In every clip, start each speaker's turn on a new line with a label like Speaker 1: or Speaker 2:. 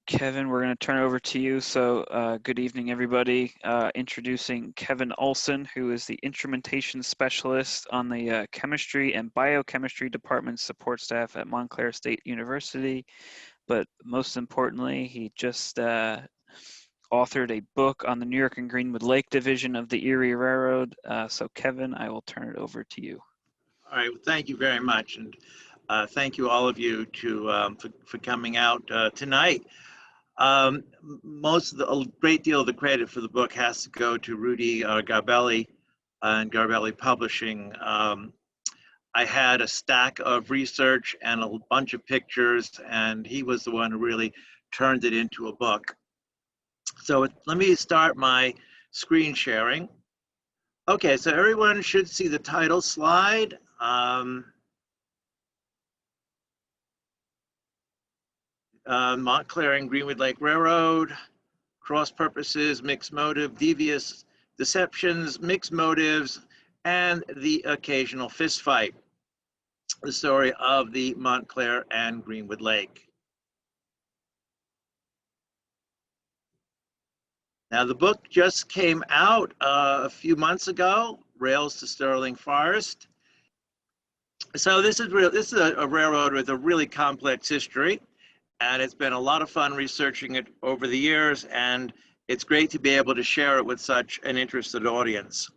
Speaker 1: Kevin, we're going to turn it over to you. So good evening, everybody. Introducing Kevin Olsen, who is the Instrumentation Specialist on the Chemistry and Biochemistry Department support staff at Montclair State University. But most importantly, he just authored a book on the Newark and Greenwood Lake division of the Erie Railroad. So Kevin, I will turn it over to you.
Speaker 2: All right, well, thank you very much. And thank you all of you for coming out tonight. A great deal of the credit for the book has to go to Rudy Garbelli and Garbelli Publishing. I had a stack of research and a bunch of pictures, and he was the one who really turned it into a book. So let me start my screen sharing. Okay, so everyone should see the title slide. Montclair and Greenwood Lake Railroad, cross purposes, mixed motive, devious deceptions, mixed motives, and the occasional fist fight. The story of the Montclair and Greenwood Lake. Now, the book just came out a few months ago, Rails to Sterling Forest. So this is a railroad with a really complex history. And it's been a lot of fun researching it over the years, and it's great to be able to share it with such an interested audience.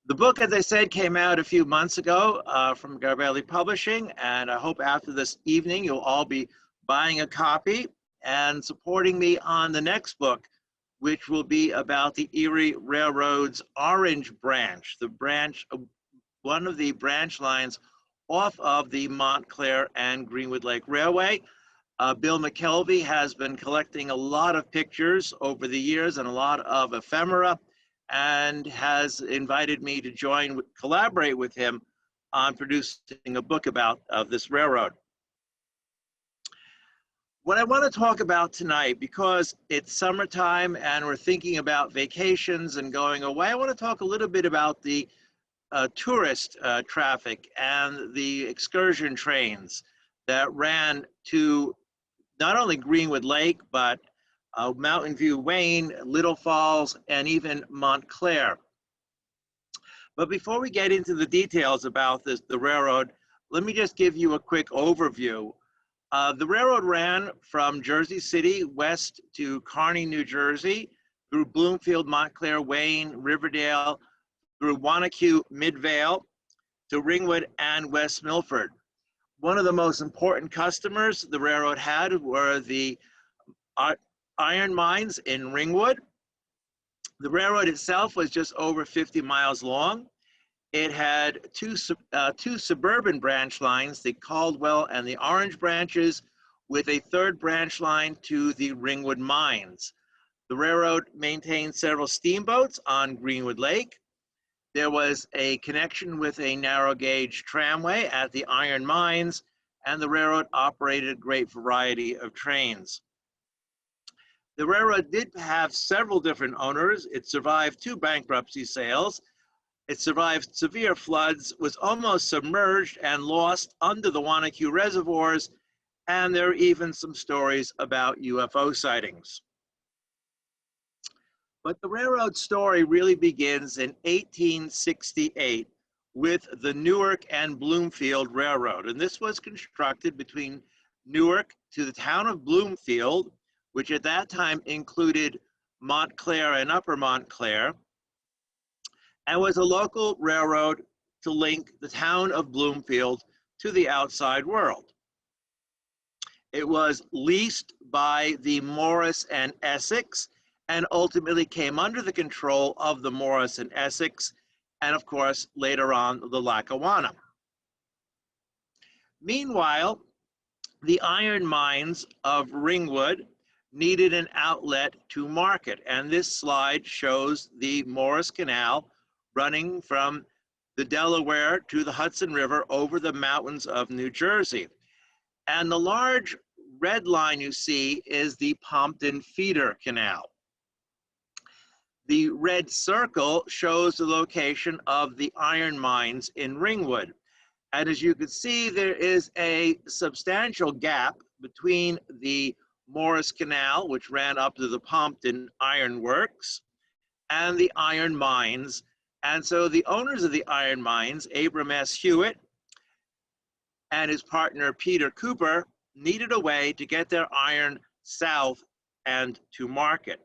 Speaker 2: The book, as I said, came out a few months ago from Garbelli Publishing, and I hope after this evening you'll all be buying a copy and supporting me on the next book, which will be about the Erie Railroad's Orange Branch, one of the branch lines off of the Montclair and Greenwood Lake Railway. Bill McKelvey has been collecting a lot of pictures over the years and a lot of ephemera, and has invited me to collaborate with him on producing a book about this railroad. What I want to talk about tonight, because it's summertime and we're thinking about vacations and going away, I want to talk a little bit about the tourist traffic and the excursion trains that ran to not only Greenwood Lake, but Mountain View, Wayne, Little Falls, and even Montclair. But before we get into the details about the railroad, let me just give you a quick overview. The railroad ran from Jersey City west to Kearney, New Jersey, through Bloomfield, Montclair, Wayne, Riverdale, through Wanacue, Midvale, to Ringwood and West Milford. One of the most important customers the railroad had were the iron mines in Ringwood. The railroad itself was just over 50 miles long. It had two suburban branch lines, the Caldwell and the Orange branches, with a third branch line to the Ringwood mines. The railroad maintained several steamboats on Greenwood Lake. There was a connection with a narrow gauge tramway at the iron mines, and the railroad operated a great variety of trains. The railroad did have several different owners. It survived 2 bankruptcy sales. It survived severe floods, was almost submerged and lost under the Wanacue reservoirs, and there are even some stories about UFO sightings. But the railroad story really begins in 1868 with the Newark and Bloomfield Railroad. And this was constructed between Newark to the town of Bloomfield, which at that time included Montclair and Upper Montclair, and was a local railroad to link the town of Bloomfield to the outside world. It was leased by the Morris and Essex, and ultimately came under the control of the Morris and Essex, and of course, later on, the Lackawanna. Meanwhile, the iron mines of Ringwood needed an outlet to market, and this slide shows the Morris Canal running from the Delaware to the Hudson River over the mountains of New Jersey. And the large red line you see is the Pompton Feeder Canal. The red circle shows the location of the iron mines in Ringwood. And as you can see, there is a substantial gap between the Morris Canal, which ran up to the Pompton Iron Works, and the iron mines. And so the owners of the iron mines, Abram S. Hewitt and his partner Peter Cooper, needed a way to get their iron south and to market.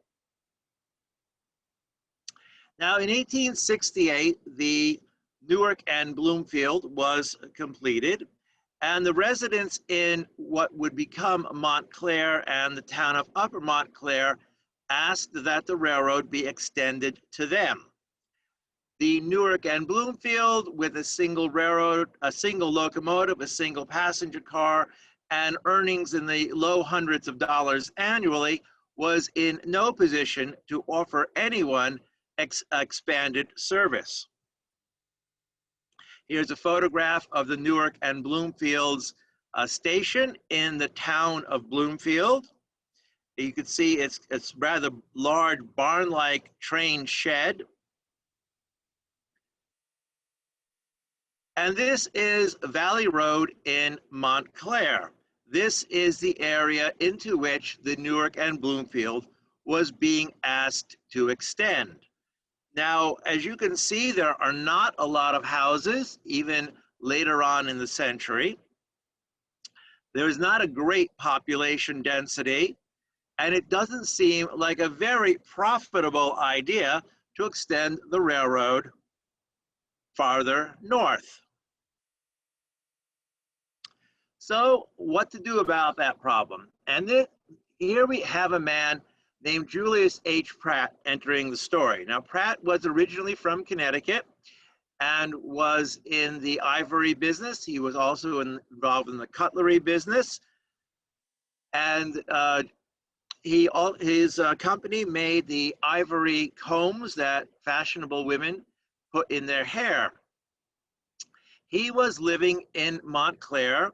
Speaker 2: Now, in 1868, the Newark and Bloomfield was completed, and the residents in what would become Montclair and the town of Upper Montclair asked that the railroad be extended to them. The Newark and Bloomfield, with a single railroad, a single locomotive, a single passenger car, and earnings in the low hundreds of dollars annually, was in no position to offer anyone expanded service. Here's a photograph of the Newark and Bloomfield's station in the town of Bloomfield. You can see it's rather large barn-like train shed. And this is Valley Road in Montclair. This is the area into which the Newark and Bloomfield was being asked to extend. Now, as you can see, there are not a lot of houses, even later on in the century. There is not a great population density, and it doesn't seem like a very profitable idea to extend the railroad farther north. So what to do about that problem? And here we have a man named Julius H. Pratt entering the story. Now, Pratt was originally from Connecticut and was in the ivory business. He was also involved in the cutlery business. And his company made the ivory combs that fashionable women put in their hair. He was living in Montclair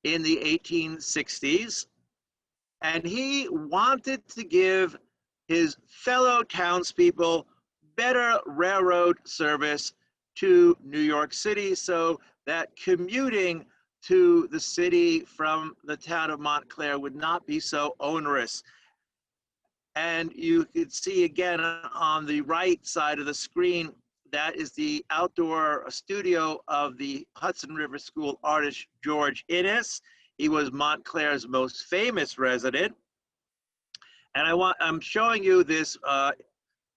Speaker 2: in the 1860s, and he wanted to give his fellow townspeople better railroad service to New York City so that commuting to the city from the town of Montclair would not be so onerous. And you could see again on the right side of the screen, that is the outdoor studio of the Hudson River School artist George Innes. He was Montclair's most famous resident. And I'm showing you this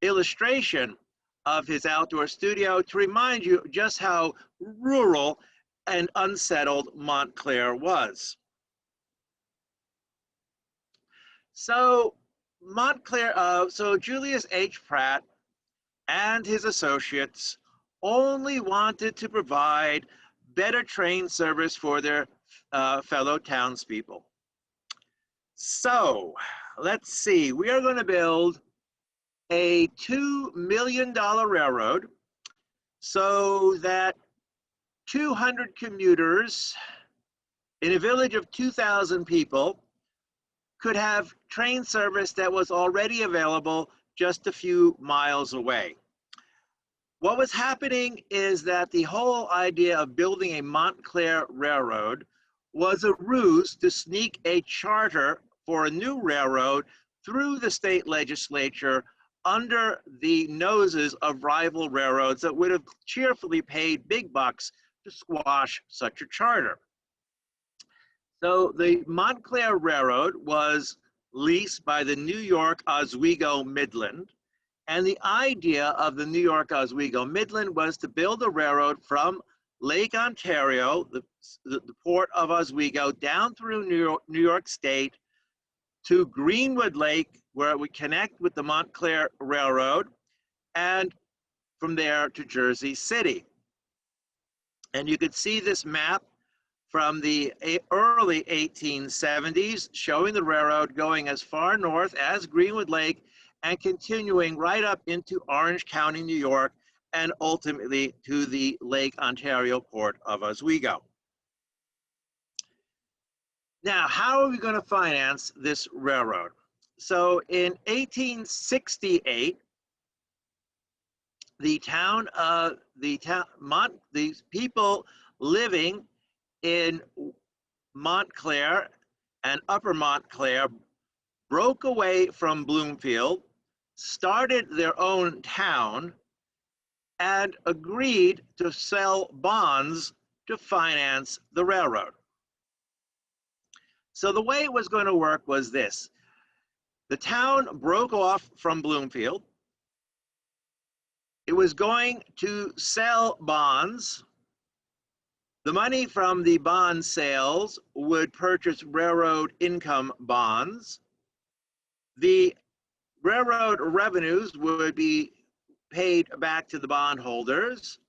Speaker 2: illustration of his outdoor studio to remind you just how rural and unsettled Montclair was. So Julius H. Pratt and his associates only wanted to provide better train service for their fellow townspeople. So let's see, we are going to build a $2 million railroad so that 200 commuters in a village of 2,000 people could have train service that was already available just a few miles away. What was happening is that the whole idea of building a Montclair railroad was a ruse to sneak a charter for a new railroad through the state legislature under the noses of rival railroads that would have cheerfully paid big bucks to squash such a charter. So the Montclair Railroad was leased by the New York Oswego Midland. And the idea of the New York Oswego Midland was to build a railroad from Lake Ontario, the port of Oswego, down through New York State to Greenwood Lake, where it would connect with the Montclair Railroad, and from there to Jersey City. And you could see this map from the early 1870s, showing the railroad going as far north as Greenwood Lake and continuing right up into Orange County, New York, and ultimately to the Lake Ontario port of Oswego. Now, how are we going to finance this railroad? So in 1868, the people living in Montclair and Upper Montclair broke away from Bloomfield, started their own town, and agreed to sell bonds to finance the railroad. So the way it was going to work was this. The town broke off from Bloomfield. It was going to sell bonds. The money from the bond sales would purchase railroad income bonds. The railroad revenues would be paid back to the bondholders,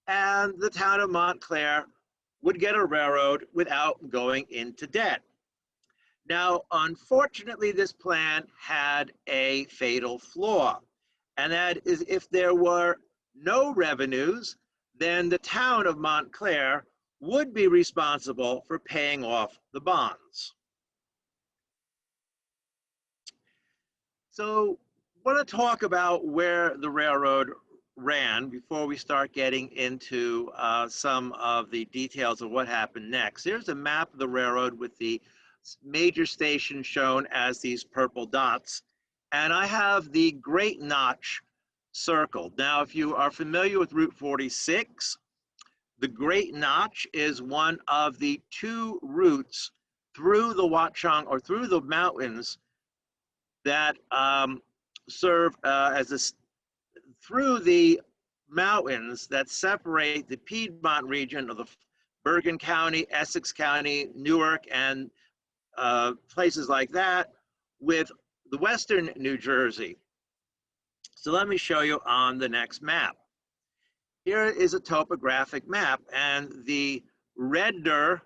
Speaker 2: and the town of Montclair would get a railroad without going into debt. Now, unfortunately, this plan had a fatal flaw, and that is if there were no revenues, then the town of Montclair would be responsible for paying off the bonds. So I want to talk about where the railroad ran before we start getting into some of the details of what happened next. Here's a map of the railroad with the major stations shown as these purple dots, and I have the Great Notch circled. Now, if you are familiar with Route 46, the Great Notch is one of the two routes through the Watchung or through the mountains that serve through the mountains that separate the Piedmont region of the Bergen County, Essex County, Newark, and places like that with the western New Jersey. So let me show you on the next map. Here is a topographic map, and the redder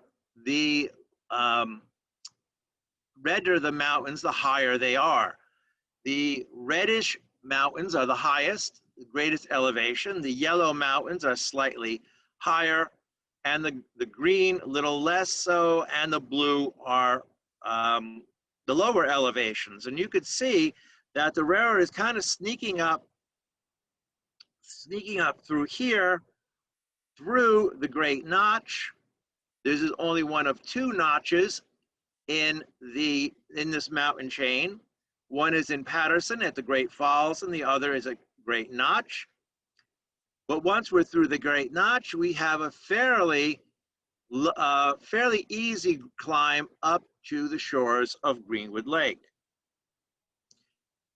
Speaker 2: the mountains, the higher they are. The reddish mountains are the highest, the greatest elevation. The yellow mountains are slightly higher, and the green a little less so, and the blue are the lower elevations. And you could see that the railroad is kind of sneaking up through here, through the Great Notch. This is only one of two notches in this mountain chain. One is in Patterson at the Great Falls, and the other is a Great Notch. But once we're through the Great Notch, we have a fairly easy climb up to the shores of Greenwood Lake.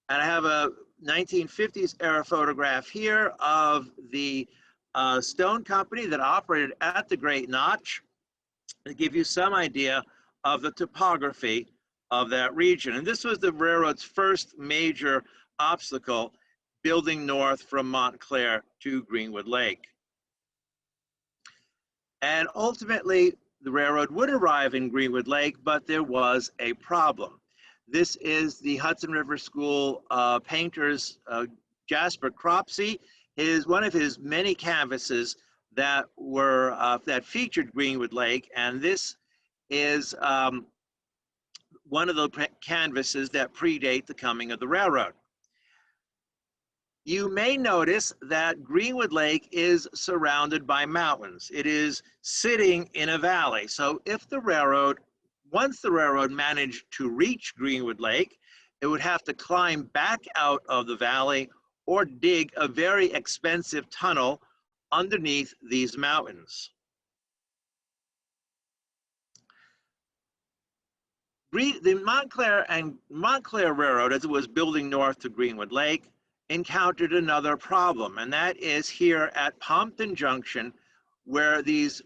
Speaker 2: And I have a 1950s era photograph here of the stone company that operated at the Great Notch to give you some idea of the topography of that region. And this was the railroad's first major obstacle, building north from Montclair to Greenwood Lake. And ultimately, the railroad would arrive in Greenwood Lake, but there was a problem. This is the Hudson River School painter's Jasper Cropsey. One of his many canvases that featured Greenwood Lake, and this is one of the canvases that predate the coming of the railroad. You may notice that Greenwood Lake is surrounded by mountains. It is sitting in a valley. So once the railroad managed to reach Greenwood Lake, it would have to climb back out of the valley or dig a very expensive tunnel underneath these mountains. The Montclair Railroad, as it was building north to Greenwood Lake, encountered another problem, and that is here at Pompton Junction, where this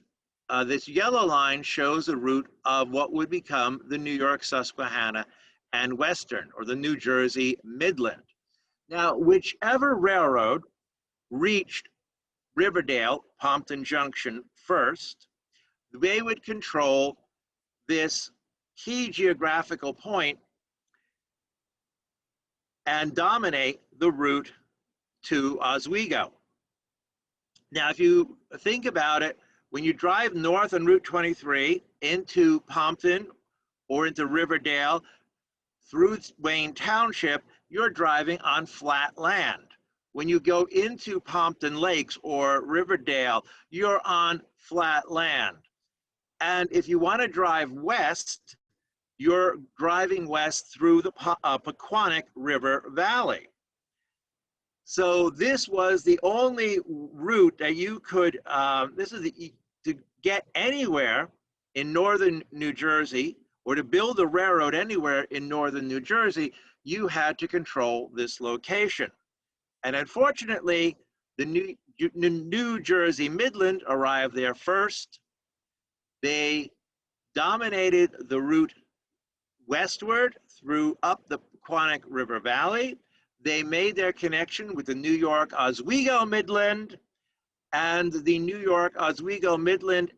Speaker 2: yellow line shows the route of what would become the New York, Susquehanna, and Western, or the New Jersey Midland. Now, whichever railroad reached Riverdale, Pompton Junction first, they would control this key geographical point and dominate the route to Oswego. Now, if you think about it, when you drive north on Route 23 into Pompton or into Riverdale through Wayne Township, you're driving on flat land. When you go into Pompton Lakes or Riverdale, you're on flat land. And if you want to drive west you're driving west through the Pequannock River Valley. So this was the only route that you could, to get anywhere in northern New Jersey, or to build a railroad anywhere in northern New Jersey, you had to control this location. And unfortunately, the New Jersey Midland arrived there first. They dominated the route westward through up the Pequannock River Valley. They made their connection with the New York Oswego Midland, and the New York Oswego Midland,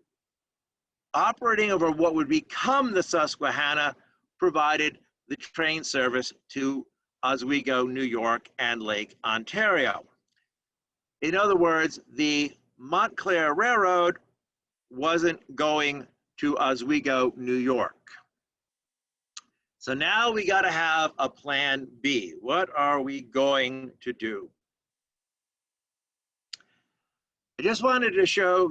Speaker 2: operating over what would become the Susquehanna, provided the train service to Oswego, New York, and Lake Ontario. In other words, the Montclair Railroad wasn't going to Oswego, New York. So now we got to have a plan B. What are we going to do? I just wanted to show,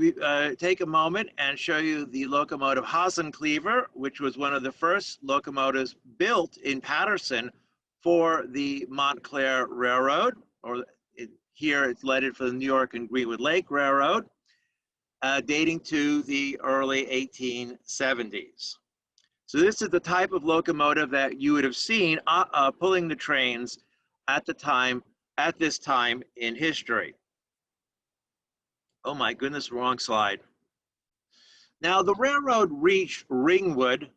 Speaker 2: take a moment and show you the locomotive Hasencleaver, which was one of the first locomotives built in Paterson for the Montclair Railroad, or here it's leaded for the New York and Greenwood Lake Railroad, dating to the early 1870s. So this is the type of locomotive that you would have seen pulling the trains at this time in history. Oh my goodness, wrong slide. Now the railroad reached Ringwood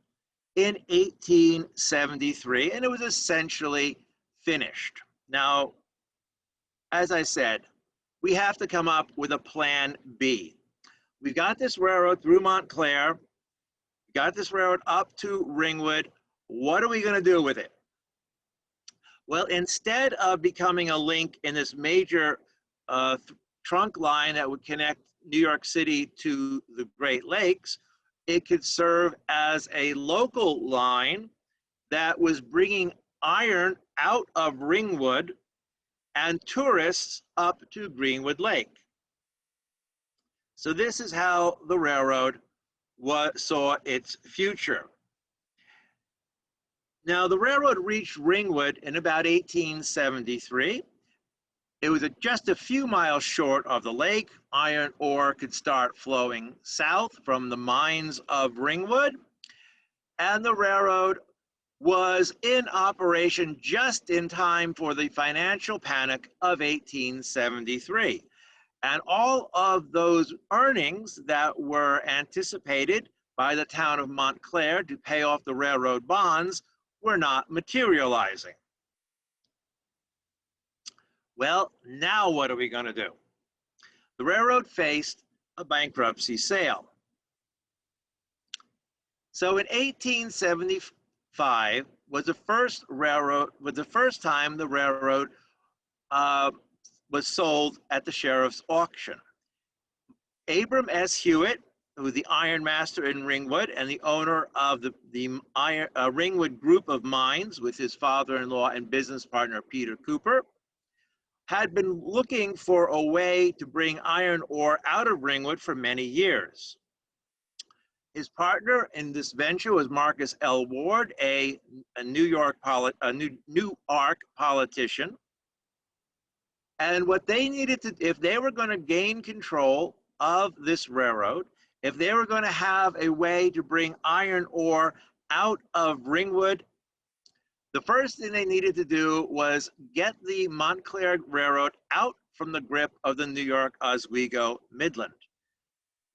Speaker 2: in 1873, and it was essentially finished. Now, as I said, we have to come up with a plan B. We've got this railroad through Montclair, got this railroad up to Ringwood. What are we going to do with it? Well, instead of becoming a link in this major trunk line that would connect New York City to the Great Lakes, it could serve as a local line that was bringing iron out of Ringwood and tourists up to Greenwood Lake. So this is how the railroad saw its future. Now, the railroad reached Ringwood in about 1873. It was just a few miles short of the lake. Iron ore could start flowing south from the mines of Ringwood, and the railroad was in operation just in time for the financial panic of 1873. And all of those earnings that were anticipated by the town of Montclair to pay off the railroad bonds were not materializing. Well, now what are we going to do? The railroad faced a bankruptcy sale. So in 1875 was the first time the railroad was sold at the sheriff's auction. Abram S. Hewitt, who was the iron master in Ringwood and the owner of the Ringwood group of mines with his father-in-law and business partner Peter Cooper, had been looking for a way to bring iron ore out of Ringwood for many years. His partner in this venture was Marcus L. Ward, a Newark politician. And what they needed to, if they were going to gain control of this railroad, if they were going to have a way to bring iron ore out of Ringwood, the first thing they needed to do was get the Montclair Railroad out from the grip of the New York Oswego Midland.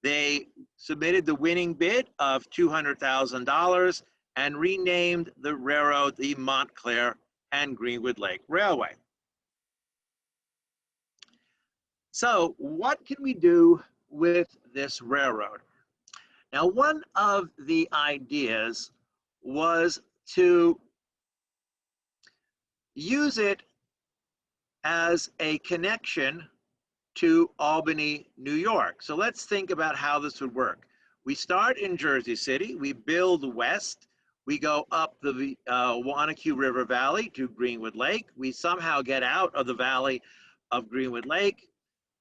Speaker 2: They submitted the winning bid of $200,000 and renamed the railroad the Montclair and Greenwood Lake Railway. So what can we do with this railroad? Now, one of the ideas was to use it as a connection to Albany, New York. So let's think about how this would work. We start in Jersey City, we build west, we go up the Wanacue River Valley to Greenwood Lake, we somehow get out of the valley of Greenwood Lake,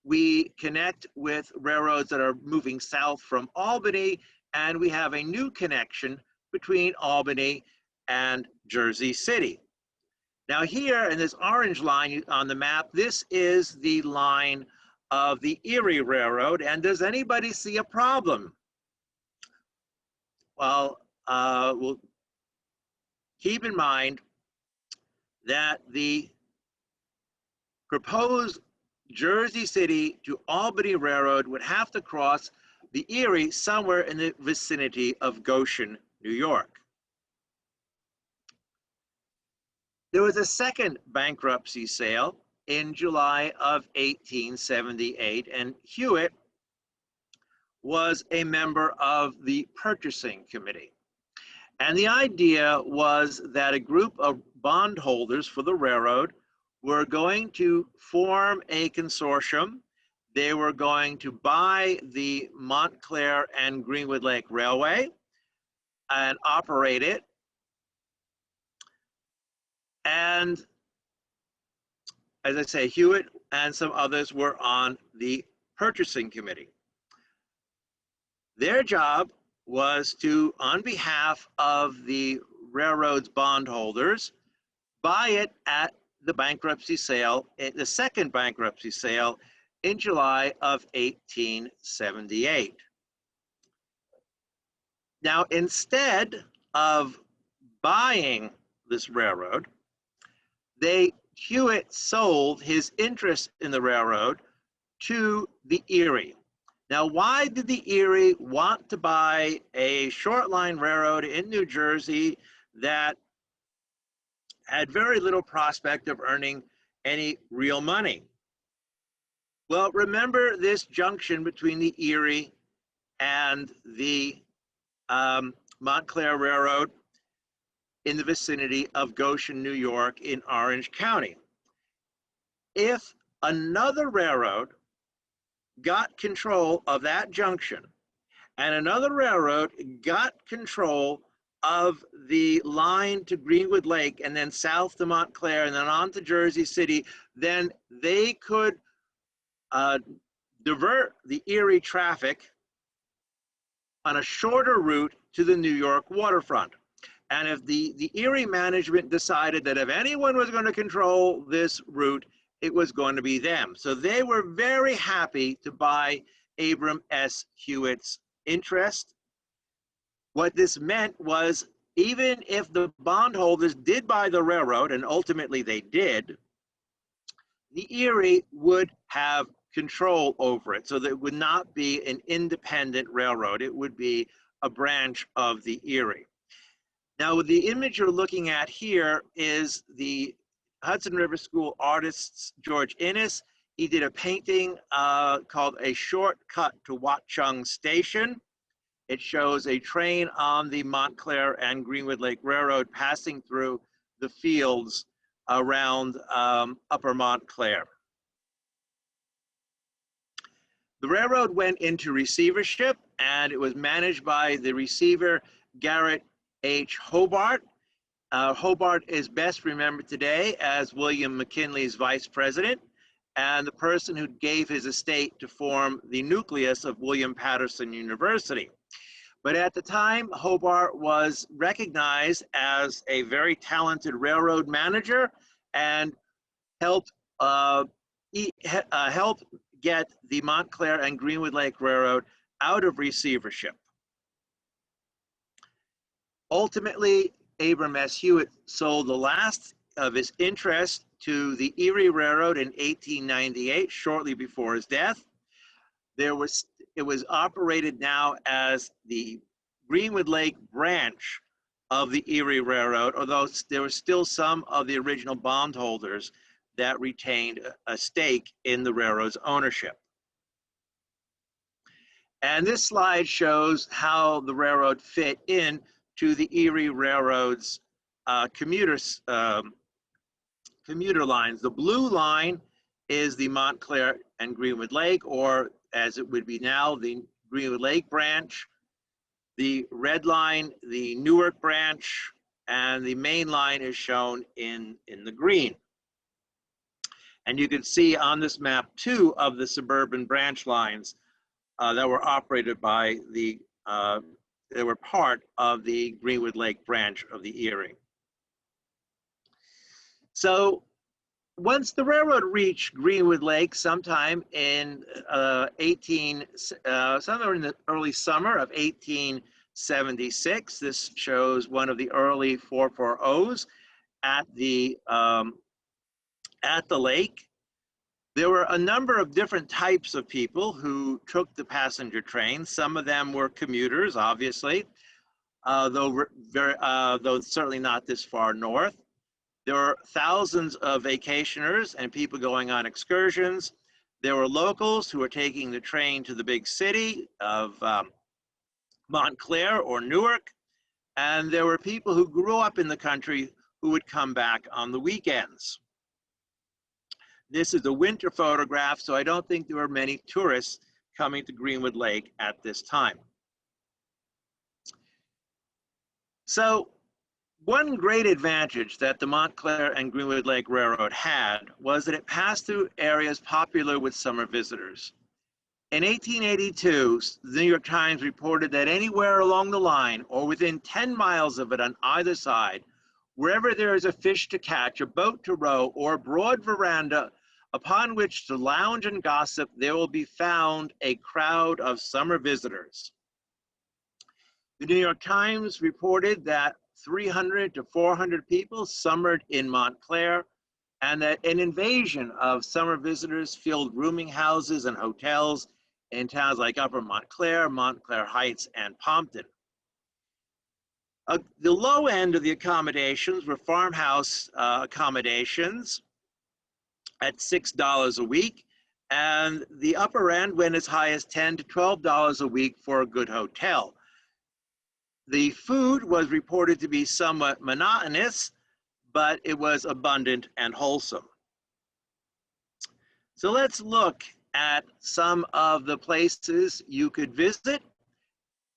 Speaker 2: we connect with railroads that are moving south from Albany, and we have a new connection between Albany and Jersey City. Now here in this orange line on the map, this is the line of the Erie Railroad. And does anybody see a problem? Well, we'll keep in mind that the proposed Jersey City to Albany Railroad would have to cross the Erie somewhere in the vicinity of Goshen, New York. There was a second bankruptcy sale in July of 1878, and Hewitt was a member of the purchasing committee. And the idea was that a group of bondholders for the railroad were going to form a consortium. They were going to buy the Montclair and Greenwood Lake Railway and operate it. And as I say, Hewitt and some others were on the purchasing committee. Their job was to, on behalf of the railroad's bondholders, buy it at the bankruptcy sale, the second bankruptcy sale in July of 1878. Now, instead of buying this railroad, Hewitt sold his interest in the railroad to the Erie. Now, why did the Erie want to buy a short line railroad in New Jersey that had very little prospect of earning any real money? Well, remember this junction between the Erie and the Montclair Railroad in the vicinity of Goshen, New York in Orange County. If another railroad got control of that junction and another railroad got control of the line to Greenwood Lake and then south to Montclair and then on to Jersey City, then they could divert the Erie traffic on a shorter route to the New York waterfront. And if the Erie management decided that if anyone was going to control this route, it was going to be them. So they were very happy to buy Abram S. Hewitt's interest. What this meant was, even if the bondholders did buy the railroad, and ultimately they did, the Erie would have control over it. So that it would not be an independent railroad. It would be a branch of the Erie. Now, the image you're looking at here is the Hudson River School artist George Innes. He did a painting called A Short Cut to Watchung Station. It shows a train on the Montclair and Greenwood Lake Railroad passing through the fields around Upper Montclair. The railroad went into receivership, and it was managed by the receiver Garrett H. Hobart. Hobart is best remembered today as William McKinley's vice president and the person who gave his estate to form the nucleus of William Patterson University. But at the time, Hobart was recognized as a very talented railroad manager and helped get the Montclair and Greenwood Lake Railroad out of receivership. Ultimately, Abram S. Hewitt sold the last of his interest to the Erie Railroad in 1898, shortly before his death. It was operated now as the Greenwood Lake branch of the Erie Railroad, although there were still some of the original bondholders that retained a stake in the railroad's ownership. And this slide shows how the railroad fit in to the Erie Railroad's commuter lines. The blue line is the Montclair and Greenwood Lake, or as it would be now, the Greenwood Lake branch. The red line, the Newark branch, and the main line is shown in the green. And you can see on this map 2 of the suburban branch lines that were operated by the they were part of the Greenwood Lake branch of the Erie. So once the railroad reached Greenwood Lake sometime in somewhere in the early summer of 1876, this shows one of the early 440s at the lake. There were a number of different types of people who took the passenger train. Some of them were commuters, obviously, though certainly not this far north. There were thousands of vacationers and people going on excursions. There were locals who were taking the train to the big city of Montclair or Newark. And there were people who grew up in the country who would come back on the weekends. This is a winter photograph, so I don't think there were many tourists coming to Greenwood Lake at this time. So one great advantage that the Montclair and Greenwood Lake Railroad had was that it passed through areas popular with summer visitors. In 1882, the New York Times reported that anywhere along the line or within 10 miles of it on either side, wherever there is a fish to catch, a boat to row, or a broad veranda upon which to lounge and gossip, there will be found a crowd of summer visitors. The New York Times reported that 300 to 400 people summered in Montclair, and that an invasion of summer visitors filled rooming houses and hotels in towns like Upper Montclair, Montclair Heights, and Pompton. The low end of the accommodations were farmhouse accommodations at $6 a week, and the upper end went as high as $10 to $12 a week for a good hotel. The food was reported to be somewhat monotonous, but it was abundant and wholesome. So let's look at some of the places you could visit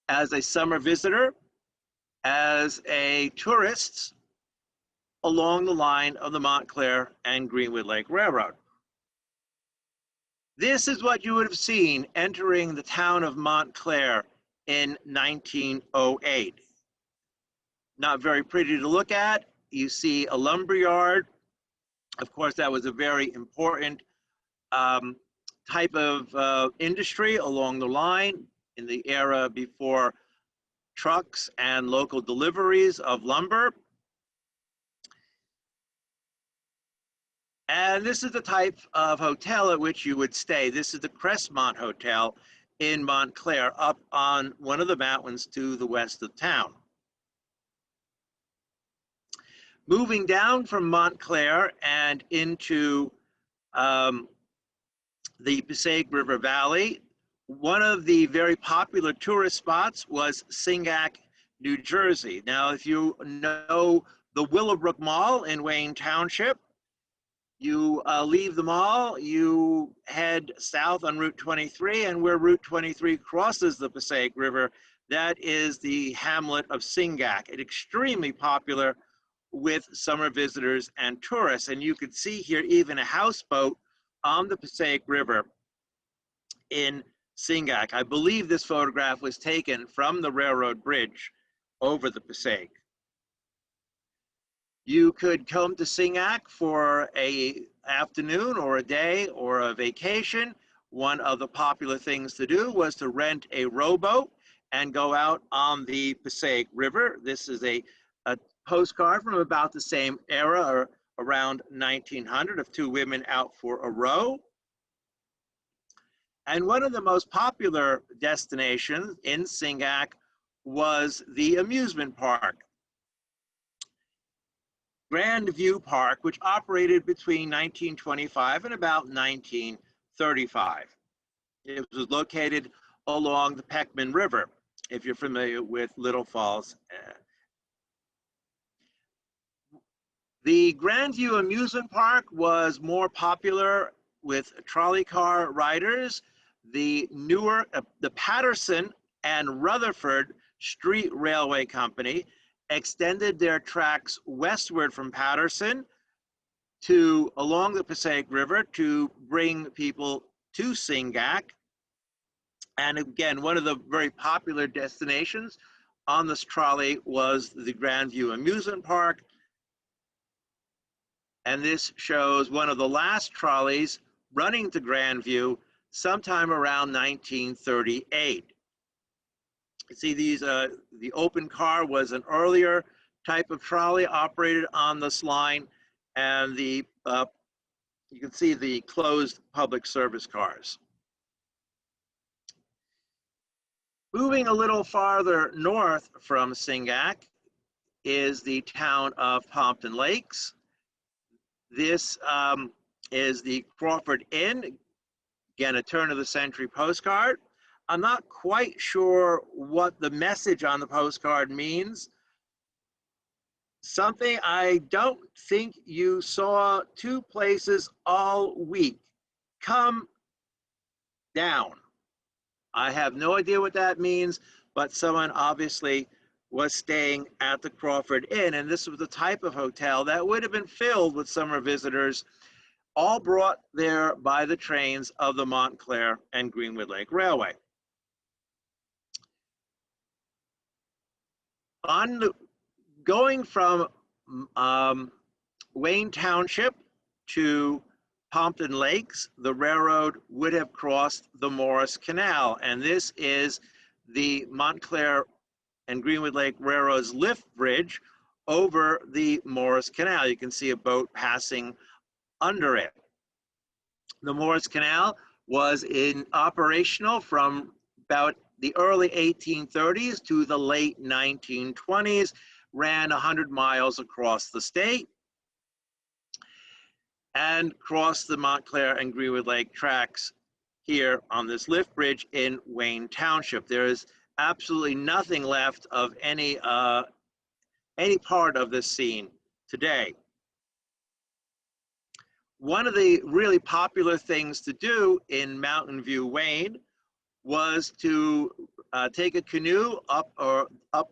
Speaker 2: as a summer visitor, as a tourist, along the line of the Montclair and Greenwood Lake Railroad. This is what you would have seen entering the town of Montclair in 1908. Not very pretty to look at. You see a lumber yard. Of course, that was a very important type of industry along the line in the era before trucks and local deliveries of lumber. And this is the type of hotel at which you would stay. This is the Crestmont Hotel in Montclair, up on one of the mountains to the west of town. Moving down from Montclair and into the Passaic River Valley, one of the very popular tourist spots was Singac, New Jersey. Now, if you know the Willowbrook Mall in Wayne Township, you leave the mall, you head south on Route 23, and where Route 23 crosses the Passaic River, that is the hamlet of Singac. It's extremely popular with summer visitors and tourists. And you could see here even a houseboat on the Passaic River in Singac. I believe this photograph was taken from the railroad bridge over the Passaic. You could come to Singac for an afternoon or a day or a vacation. One of the popular things to do was to rent a rowboat and go out on the Passaic River. This is a postcard from about the same era, or around 1900, of two women out for a row. And one of the most popular destinations in Singac was the amusement park, Grand View Park, which operated between 1925 and about 1935. It was located along the Peckman River, if you're familiar with Little Falls. The Grandview Amusement Park was more popular with trolley car riders. The Patterson and Rutherford Street Railway Company extended their tracks westward from Patterson along the Passaic River to bring people to Singac. And again, one of the very popular destinations on this trolley was the Grandview Amusement Park. And this shows one of the last trolleys running to Grandview sometime around 1938. You see the open car was an earlier type of trolley operated on this line, and you can see the closed public service cars. Moving a little farther north from Singac is the town of Pompton Lakes. This is the Crawford Inn, again, a turn of the century postcard. I'm not quite sure what the message on the postcard means. Something I don't think you saw two places all week. Come down. I have no idea what that means, but someone obviously was staying at the Crawford Inn, and this was the type of hotel that would have been filled with summer visitors, all brought there by the trains of the Montclair and Greenwood Lake Railway. Going from Wayne Township to Pompton Lakes, the railroad would have crossed the Morris Canal, and this is the Montclair and Greenwood Lake Railroad's lift bridge over the Morris Canal. You can see a boat passing under it. The Morris Canal was operational from about the early 1830s to the late 1920s, ran 100 miles across the state, and crossed the Montclair and Greenwood Lake tracks here on this lift bridge in Wayne Township. There is absolutely nothing left of any part of this scene today. One of the really popular things to do in Mountain View, Wayne, was to take a canoe up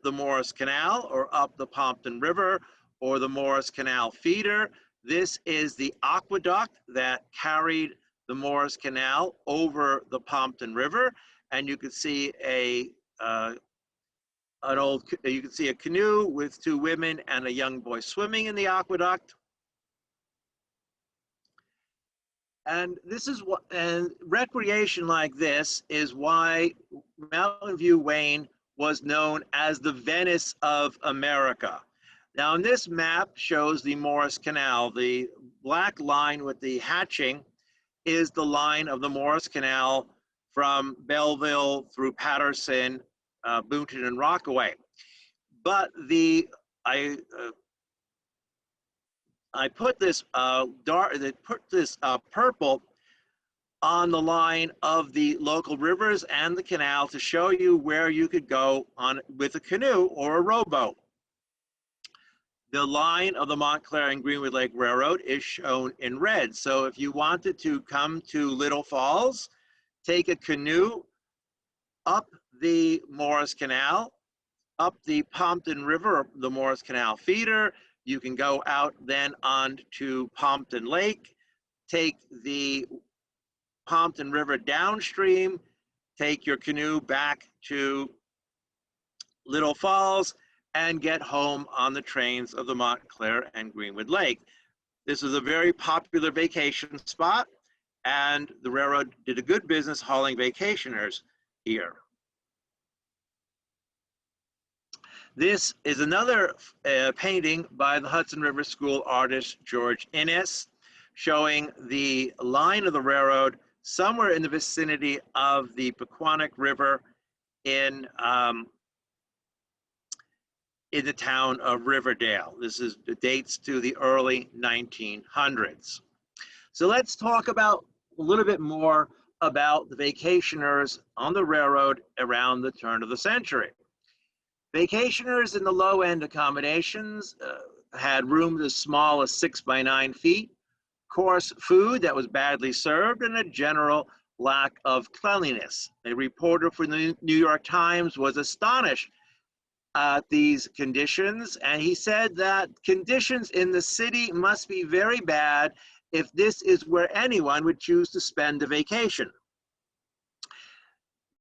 Speaker 2: the Morris Canal or up the Pompton River or the Morris Canal feeder. This is the aqueduct that carried the Morris Canal over the Pompton River, and you can see a canoe with two women and a young boy swimming in the aqueduct. And recreation like this is why Mountain View, Wayne was known as the Venice of America. Now, in this map shows the Morris Canal. The black line with the hatching is the line of the Morris Canal from Belleville through Patterson, Boonton, and Rockaway. But I put this purple on the line of the local rivers and the canal to show you where you could go with a canoe or a rowboat. The line of the Montclair and Greenwood Lake Railroad is shown in red. So if you wanted to come to Little Falls, take a canoe up the Morris Canal, up the Pompton River, the Morris Canal feeder. You can go out then on to Pompton Lake, take the Pompton River downstream, take your canoe back to Little Falls, and get home on the trains of the Montclair and Greenwood Lake. This is a very popular vacation spot, and the railroad did a good business hauling vacationers here. This is another painting by the Hudson River School artist George Innes, showing the line of the railroad somewhere in the vicinity of the Pequannock River in the town of Riverdale. This dates to the early 1900s. So let's talk about a little bit more about the vacationers on the railroad around the turn of the century. Vacationers in the low-end accommodations had rooms as small as 6 by 9 feet, coarse food that was badly served, and a general lack of cleanliness. A reporter for the New York Times was astonished at these conditions, and he said that conditions in the city must be very bad if this is where anyone would choose to spend a vacation.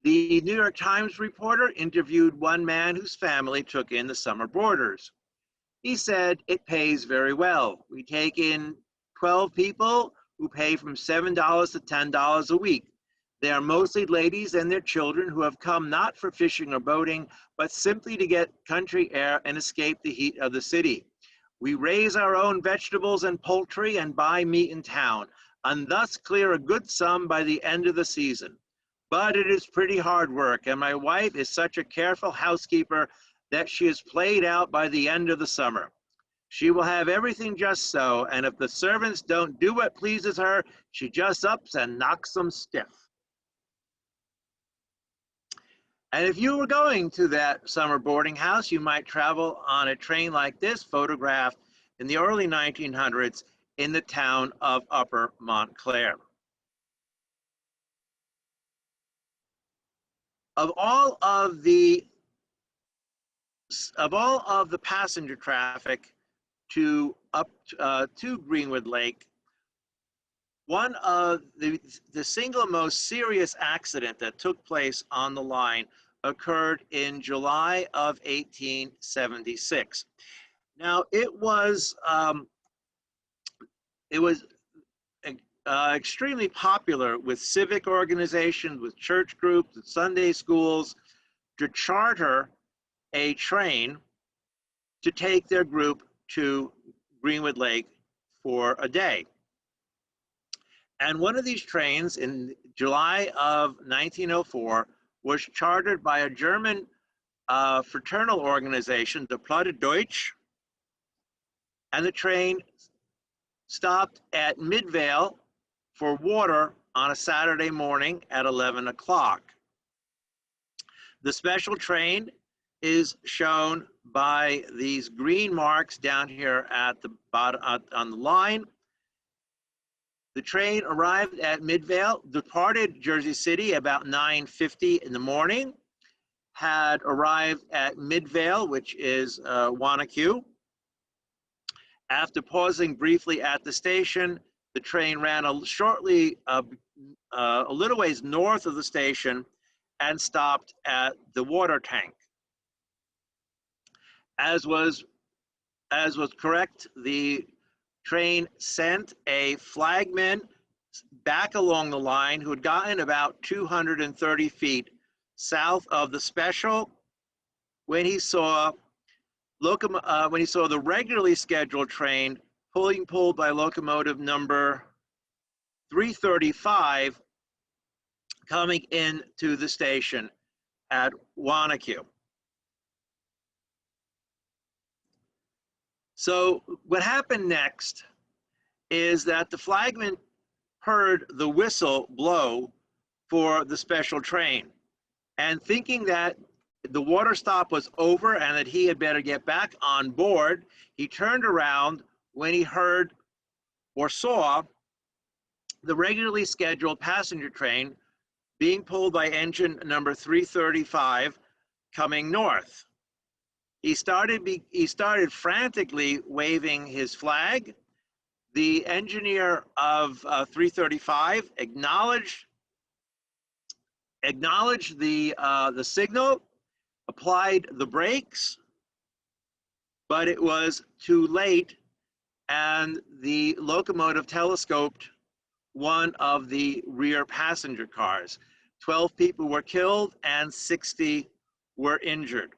Speaker 2: The New York Times reporter interviewed one man whose family took in the summer boarders. He said, "It pays very well. We take in 12 people who pay from $7 to $10 a week. They are mostly ladies and their children who have come not for fishing or boating, but simply to get country air and escape the heat of the city. We raise our own vegetables and poultry and buy meat in town, and thus clear a good sum by the end of the season. But it is pretty hard work, and my wife is such a careful housekeeper that she is played out by the end of the summer. She will have everything just so, and if the servants don't do what pleases her, she just ups and knocks them stiff." And if you were going to that summer boarding house, you might travel on a train like this, photographed in the early 1900s in the town of Upper Montclair. Of all of the passenger traffic to Greenwood Lake, one of the single most serious accident that took place on the line occurred in July of 1876. Now, it was extremely popular with civic organizations, with church groups, with Sunday schools, to charter a train to take their group to Greenwood Lake for a day. And one of these trains in July of 1904 was chartered by a German fraternal organization, the Platte Deutsch, and the train stopped at Midvale for water on a Saturday morning at 11 o'clock. The special train is shown by these green marks down here at the bottom on the line. The train arrived at Midvale, departed Jersey City about 9:50 in the morning, had arrived at Midvale, which is Wanacue. After pausing briefly at the station, the train ran a little ways north of the station and stopped at the water tank. As was correct, the train sent a flagman back along the line who had gotten about 230 feet south of the special when he saw the regularly scheduled train pulled by locomotive number 335 coming into the station at Wanacue. So what happened next is that the flagman heard the whistle blow for the special train, and thinking that the water stop was over and that he had better get back on board, he turned around when he heard or saw the regularly scheduled passenger train being pulled by engine number 335 coming north. He started frantically waving his flag. The engineer of 335 acknowledged the signal, applied the brakes, but it was too late, and the locomotive telescoped one of the rear passenger cars. 12 people were killed and 60 were injured.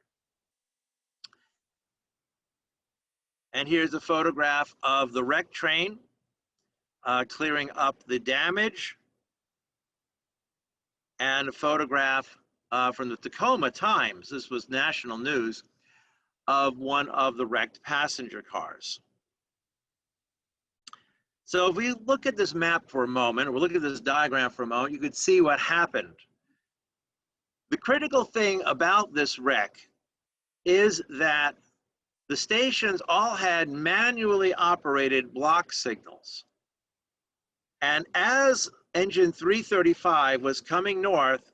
Speaker 2: And here's a photograph of the wrecked train clearing up the damage, and a photograph from the Tacoma Times, this was national news, of one of the wrecked passenger cars. So if we look at this map for a moment, or look at this diagram for a moment, you could see what happened. The critical thing about this wreck is that the stations all had manually operated block signals. And as engine 335 was coming north,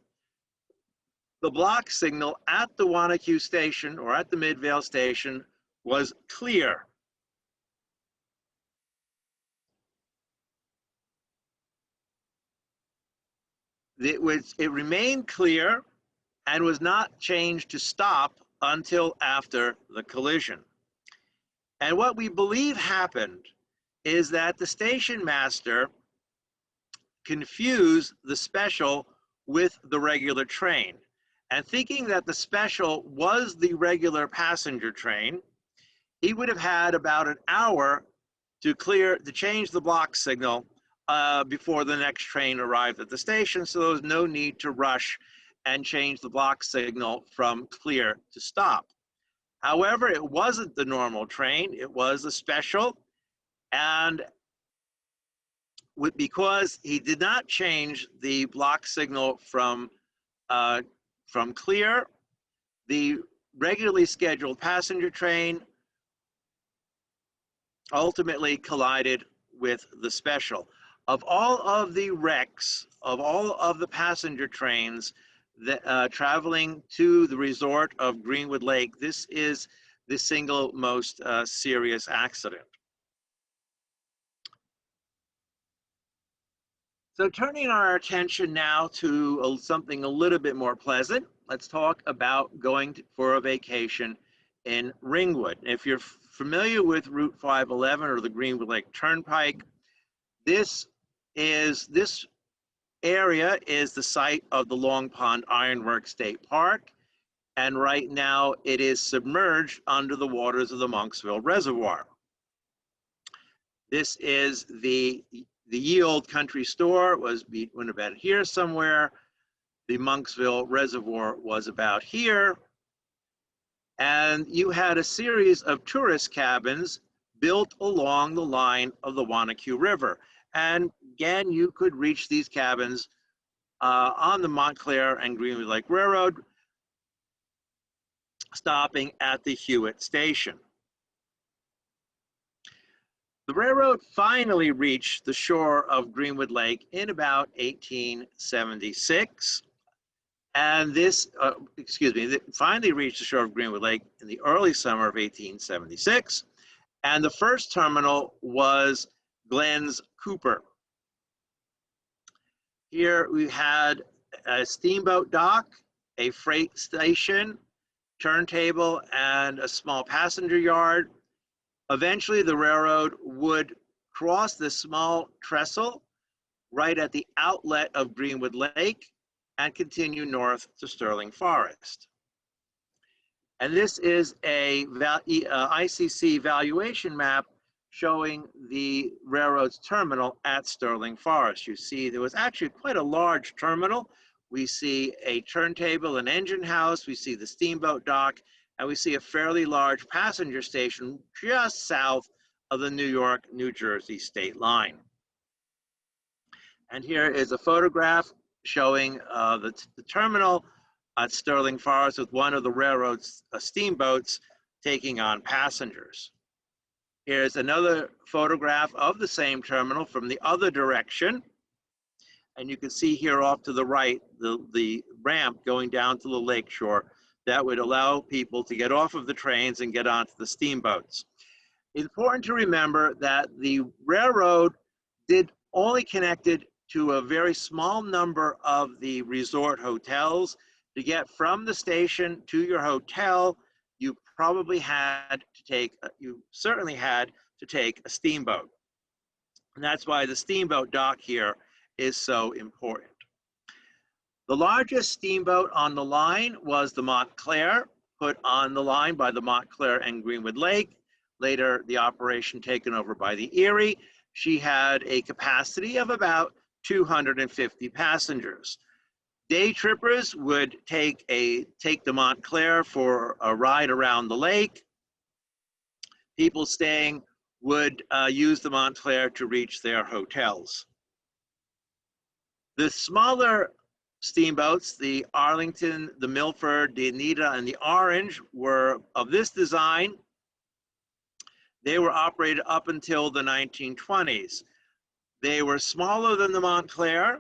Speaker 2: the block signal at the Wanacue station, or at the Midvale station, was clear. it remained clear and was not changed to stop until after the collision. And what we believe happened is that the station master confused the special with the regular train. And thinking that the special was the regular passenger train, he would have had about an hour to change the block signal before the next train arrived at the station, so there was no need to rush and change the block signal from clear to stop. However, it wasn't the normal train, it was a special, and because he did not change the block signal from clear, the regularly scheduled passenger train ultimately collided with the special. Of all of the wrecks, of all of the passenger trains that, traveling to the resort of Greenwood Lake, this is the single most serious accident. So turning our attention now to something a little bit more pleasant, let's talk about going for a vacation in Ringwood. If you're familiar with Route 511 or the Greenwood Lake Turnpike, this area is the site of the Long Pond Ironworks State Park, and right now it is submerged under the waters of the Monksville Reservoir. This is the Ye Olde Country Store went about here somewhere. The Monksville Reservoir was about here. And you had a series of tourist cabins built along the line of the Wanacue River. And again, you could reach these cabins on the Montclair and Greenwood Lake Railroad, stopping at the Hewitt station. The railroad finally reached the shore of Greenwood Lake in about 1876. And finally reached the shore of Greenwood Lake in the early summer of 1876. And the first terminal was GLENS Cooper. Here we had a steamboat dock, a freight station, turntable, and a small passenger yard. Eventually, the railroad would cross this small trestle right at the outlet of Greenwood Lake and continue north to Sterling Forest. And this is a ICC valuation map showing the railroad's terminal at Sterling Forest. You see there was actually quite a large terminal. We see a turntable, an engine house, we see the steamboat dock, and we see a fairly large passenger station just south of the New York, New Jersey state line. And here is a photograph showing the terminal at Sterling Forest with one of the railroad's steamboats taking on passengers. Here's another photograph of the same terminal from the other direction. And you can see here off to the right, the ramp going down to the lakeshore that would allow people to get off of the trains and get onto the steamboats. It's important to remember that the railroad only connected to a very small number of the resort hotels. To get from the station to your hotel, you certainly had to take a steamboat. And that's why the steamboat dock here is so important. The largest steamboat on the line was the Montclair, put on the line by the Montclair and Greenwood Lake. Later, the operation taken over by the Erie. She had a capacity of about 250 passengers. Day trippers would take the Montclair for a ride around the lake. People staying would use the Montclair to reach their hotels. The smaller steamboats, the Arlington, the Milford, the Anita, and the Orange, were of this design. They were operated up until the 1920s. They were smaller than the Montclair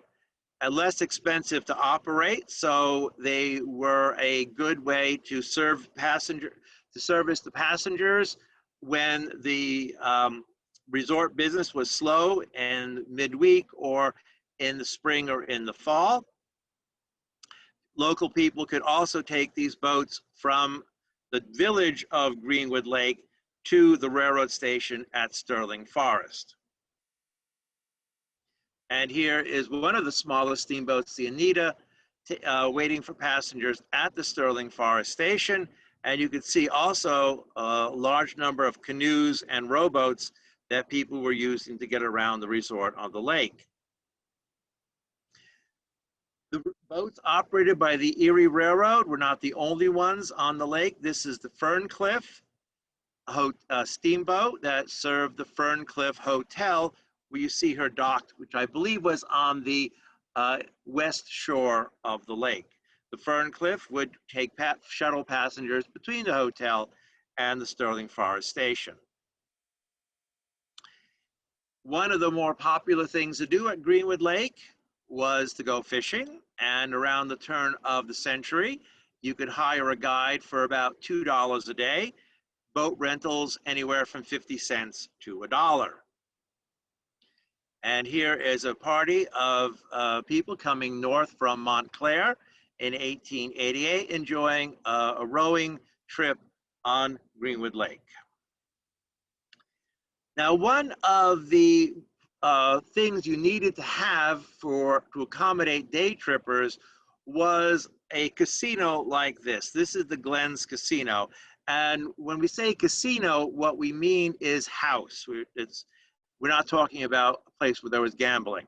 Speaker 2: and less expensive to operate, so they were a good way to service the passengers when the resort business was slow in midweek or in the spring or in the fall. local people could also take these boats from the village of Greenwood Lake to the railroad station at Sterling Forest. And here is one of the smallest steamboats, the Anita, waiting for passengers at the Sterling Forest station. And you can see also a large number of canoes and rowboats that people were using to get around the resort on the lake. The boats operated by the Erie Railroad were not the only ones on the lake. This is the Ferncliff steamboat that served the Ferncliff Hotel, where you see her docked, which I believe was on the west shore of the lake. The Ferncliff would take shuttle passengers between the hotel and the Sterling Forest station. One of the more popular things to do at Greenwood Lake was to go fishing, and around the turn of the century, you could hire a guide for about $2 a day, boat rentals anywhere from 50 cents to $1. And here is a party of people coming north from Montclair in 1888, enjoying a rowing trip on Greenwood Lake. Now, one of the things you needed to have to accommodate day trippers was a casino like this. This is the GLENS Casino. And when we say casino, what we mean is house. We're not talking about a place where there was gambling.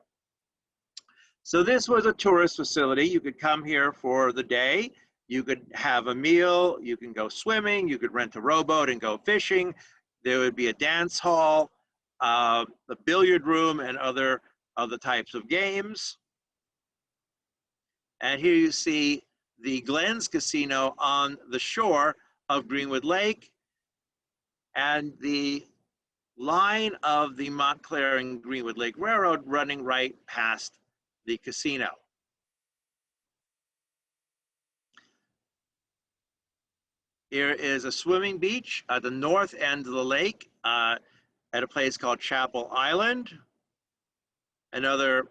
Speaker 2: So this was a tourist facility. You could come here for the day. You could have a meal. You can go swimming. You could rent a rowboat and go fishing. There would be a dance hall, a billiard room, and other types of games. And here you see the GLENS Casino on the shore of Greenwood Lake, and the line of the Montclair and Greenwood Lake Railroad running right past the casino. Here is a swimming beach at the north end of the lake at a place called Chapel Island. Another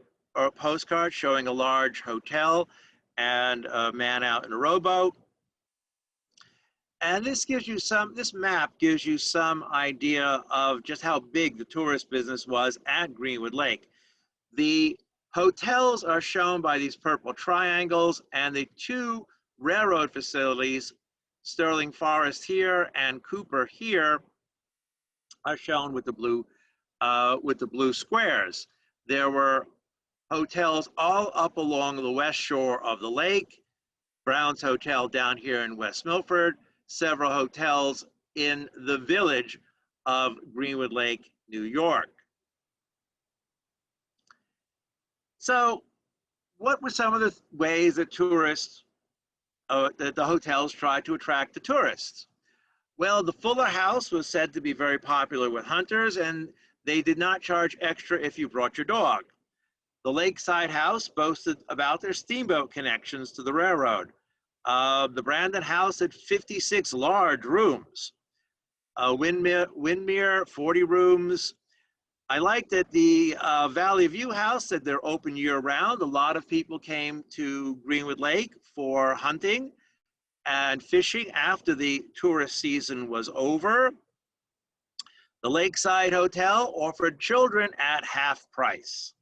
Speaker 2: postcard showing a large hotel and a man out in a rowboat. And this map gives you some idea of just how big the tourist business was at Greenwood Lake. The hotels are shown by these purple triangles, and the two railroad facilities, Sterling Forest here and Cooper here, are shown with the blue squares. There were hotels all up along the west shore of the lake, Brown's Hotel down here in West Milford, several hotels in the village of Greenwood Lake, New York. So what were some of the ways that that the hotels tried to attract the tourists? Well, the Fuller House was said to be very popular with hunters, and they did not charge extra if you brought your dog. The Lakeside House boasted about their steamboat connections to the railroad. The Brandon House had 56 large rooms. Windmere, 40 rooms. I like that the Valley View House said they're open year-round. A lot of people came to Greenwood Lake for hunting and fishing after the tourist season was over. The Lakeside Hotel offered children at half price.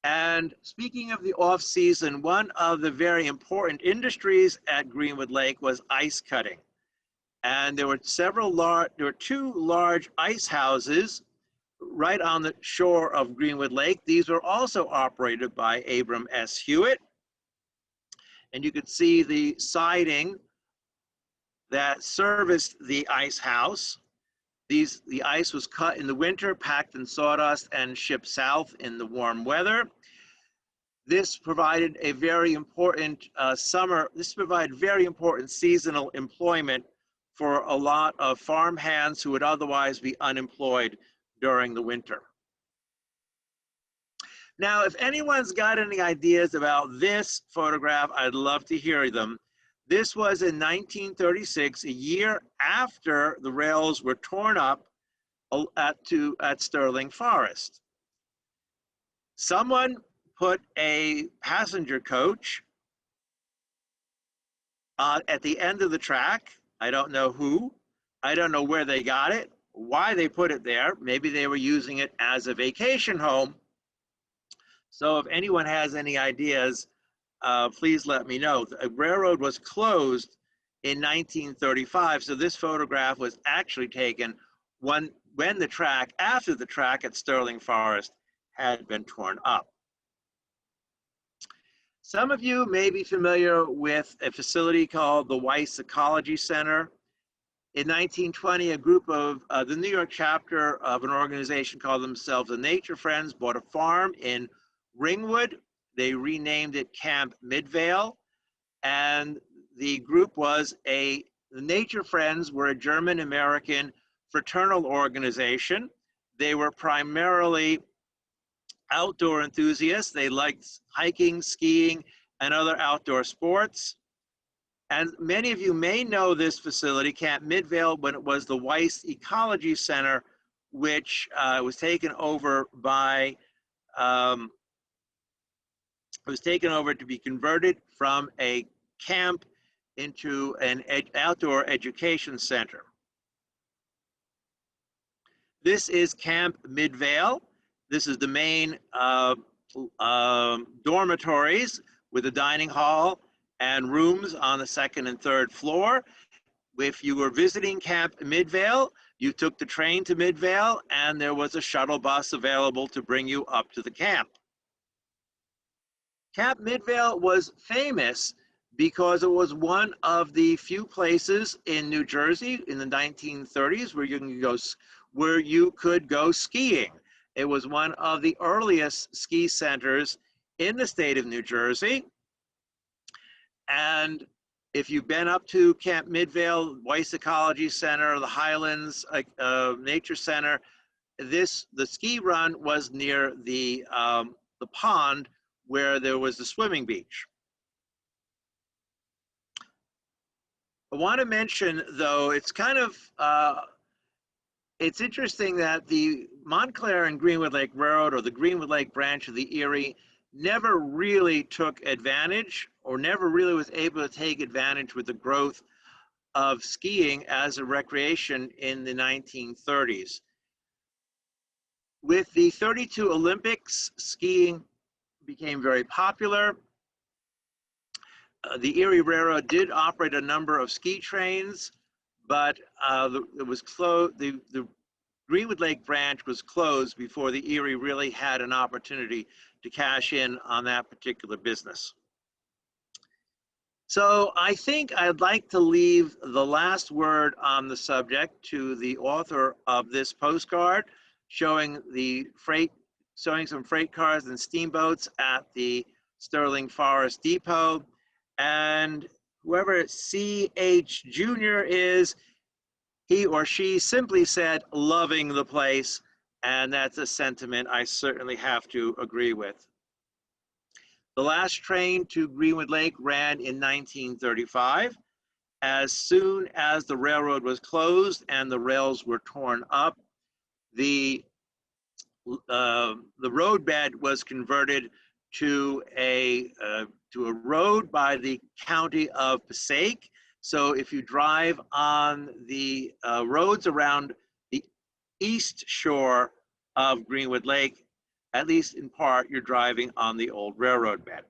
Speaker 2: And speaking of the off-season, one of the very important industries at Greenwood Lake was ice cutting. And there were two large ice houses right on the shore of Greenwood Lake. These were also operated by Abram S. Hewitt. And you could see the siding that serviced the ice house. The ice was cut in the winter, packed in sawdust, and shipped south in the warm weather. This provided a very important very important seasonal employment for a lot of farm hands who would otherwise be unemployed during the winter. Now, if anyone's got any ideas about this photograph, I'd love to hear them. This was in 1936, a year after the rails were torn up at Sterling Forest. Someone put a passenger coach at the end of the track. I don't know who. I don't know where they got it, why they put it there. Maybe they were using it as a vacation home. So if anyone has any ideas, please let me know. The railroad was closed in 1935, so this photograph was actually taken when the track, after the track at Sterling Forest had been torn up. Some of you may be familiar with a facility called the Weiss Ecology Center. In 1920, a group of the New York chapter of an organization called themselves the Nature Friends bought a farm in Ringwood. They renamed it Camp Midvale, and the group was the Nature Friends were a German-American fraternal organization. They were primarily outdoor enthusiasts. They liked hiking, skiing, and other outdoor sports. And many of you may know this facility, Camp Midvale, when it was the Weiss Ecology Center, which was taken over by, it was taken over to be converted from a camp into an outdoor education center. This is Camp Midvale. This is the main dormitories with a dining hall and rooms on the second and third floor. If you were visiting Camp Midvale, you took the train to Midvale, and there was a shuttle bus available to bring you up to the camp. Camp Midvale was famous because it was one of the few places in New Jersey in the 1930s where you could go skiing. It was one of the earliest ski centers in the state of New Jersey. And if you've been up to Camp Midvale, Weiss Ecology Center, the Highlands Nature Center, the ski run was near the pond where there was the swimming beach. I want to mention, though, it's kind of, it's interesting that the Montclair and Greenwood Lake Railroad, or the Greenwood Lake branch of the Erie, never really took advantage, or never really was able to take advantage with the growth of skiing as a recreation in the 1930s. With the 32 Olympics, skiing became very popular. The Erie Railroad did operate a number of ski trains, but it was closed. The Greenwood Lake branch was closed before the Erie really had an opportunity to cash in on that particular business. So I think I'd like to leave the last word on the subject to the author of this postcard, showing some freight cars and steamboats at the Sterling Forest Depot. And whoever C.H. Jr. is, he or she simply said, loving the place. And that's a sentiment I certainly have to agree with. The last train to Greenwood Lake ran in 1935. As soon as the railroad was closed and the rails were torn up, the roadbed was converted to a road by the county of Passaic. So if you drive on the roads around the east shore of Greenwood Lake, at least in part, you're driving on the old railroad bed.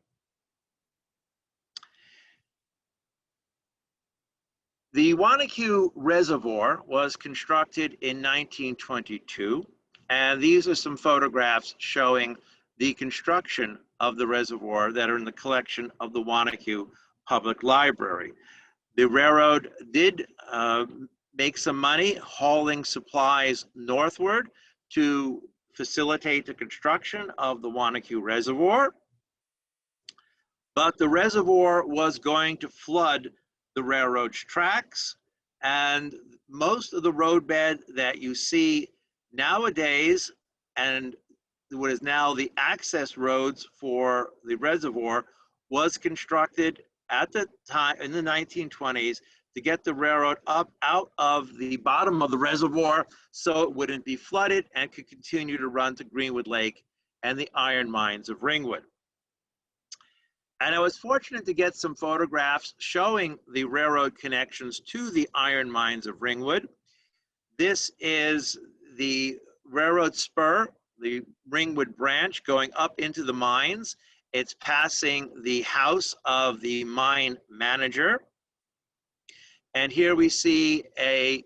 Speaker 2: The Wanacue Reservoir was constructed in 1922, and these are some photographs showing the construction of the reservoir that are in the collection of the Wanacue Public Library. The railroad did make some money hauling supplies northward to facilitate the construction of the Wanacue Reservoir, but the reservoir was going to flood the railroad's tracks, and most of the roadbed that you see nowadays, and what is now the access roads for the reservoir, was constructed at the time in the 1920s to get the railroad up out of the bottom of the reservoir so it wouldn't be flooded and could continue to run to Greenwood Lake and the iron mines of Ringwood. And I was fortunate to get some photographs showing the railroad connections to the iron mines of Ringwood. This is the railroad spur, the Ringwood branch going up into the mines. It's passing the house of the mine manager. And here we see the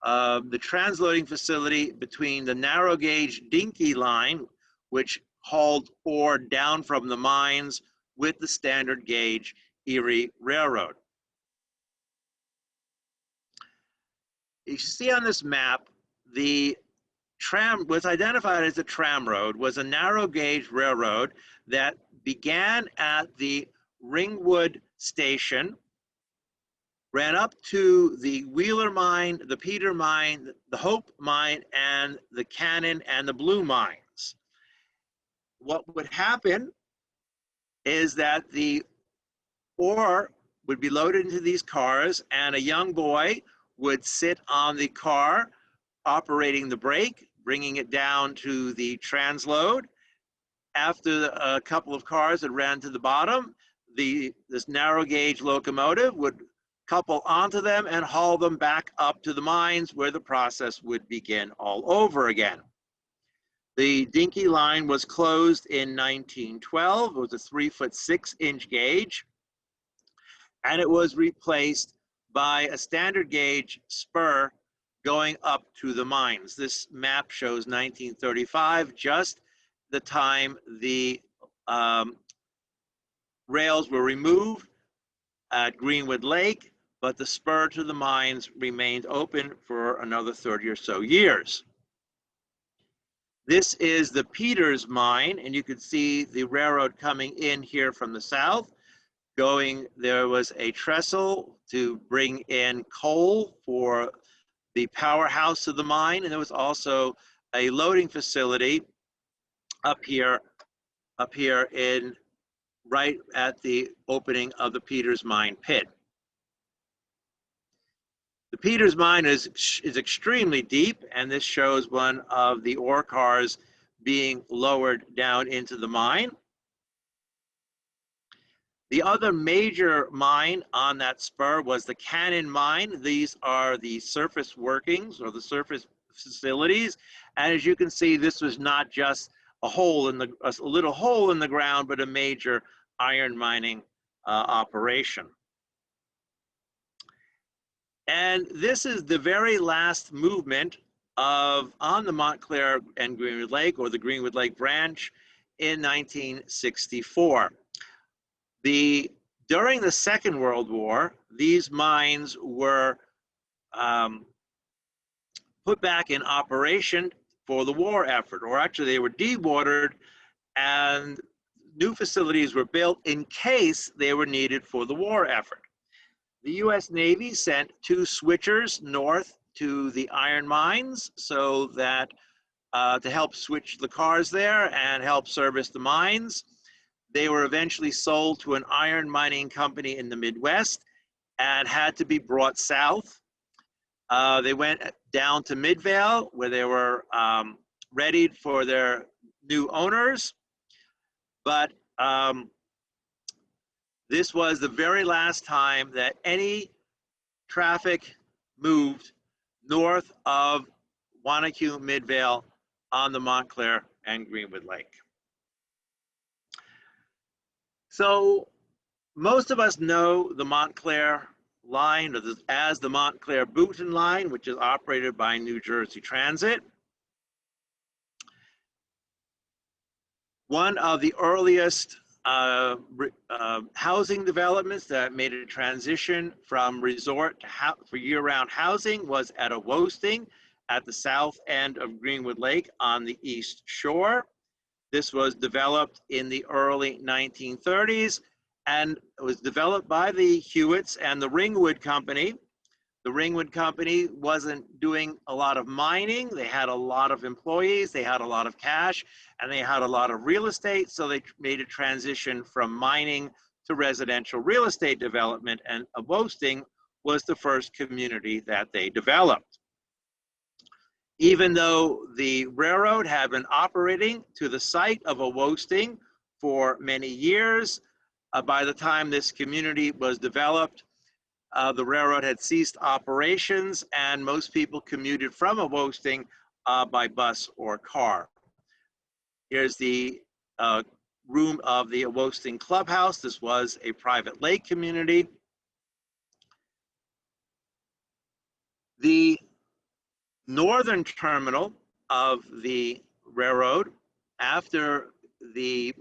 Speaker 2: transloading facility between the narrow gauge dinky line, which hauled ore down from the mines, with the standard gauge Erie Railroad. You see on this map, the tram was identified as a tram road, was a narrow gauge railroad that began at the Ringwood station, ran up to the Wheeler mine, the Peter mine, the Hope mine, and the Cannon and the Blue mines. What would happen is that the ore would be loaded into these cars, and a young boy would sit on the car operating the brake, bringing it down to the transload. After a couple of cars had ran to the bottom, this narrow gauge locomotive would couple onto them and haul them back up to the mines, where the process would begin all over again. The dinky line was closed in 1912. It was a 3-foot 6-inch gauge, and it was replaced by a standard gauge spur going up to the mines. This map shows 1935, just the time the rails were removed at Greenwood Lake, but the spur to the mines remained open for another 30 or so years. This is the Peters mine, and you can see the railroad coming in here from the south. There was a trestle to bring in coal for the powerhouse of the mine, and there was also a loading facility up here right at the opening of the Peters mine pit. The Peters mine is extremely deep, and this shows one of the ore cars being lowered down into the mine. The other major mine on that spur was the Cannon mine. These are the surface workings, or the surface facilities. And as you can see, this was not just a little hole in the ground, but a major iron mining operation. And this is the very last movement on the Montclair and Greenwood Lake, or the Greenwood Lake branch, in 1964. During the Second World War, these mines were put back in operation for the war effort, or actually they were dewatered, and new facilities were built in case they were needed for the war effort. The U.S. Navy sent 2 switchers north to the iron mines so that to help switch the cars there and help service the mines. They were eventually sold to an iron mining company in the Midwest and had to be brought south. They went down to Midvale, where they were readied for their new owners. But this was the very last time that any traffic moved north of Wanacue, Midvale on the Montclair and Greenwood Lake. So most of us know the Montclair line as the Montclair-Boonton line, which is operated by New Jersey Transit. One of the earliest housing developments that made a transition from resort to for year-round housing was at Owosting at the south end of Greenwood Lake on the east shore. This was developed in the early 1930s, and it was developed by the Hewitts and the Ringwood Company. The Ringwood Company wasn't doing a lot of mining. They had a lot of employees, they had a lot of cash, and they had a lot of real estate, so they made a transition from mining to residential real estate development, and Owosting was the first community that they developed. Even though the railroad had been operating to the site of Owosting for many years, By the time this community was developed, the railroad had ceased operations, and most people commuted from Wosting by bus or car. Here's the room of the Wosting Clubhouse. This was a private lake community. The northern terminal of the railroad, after the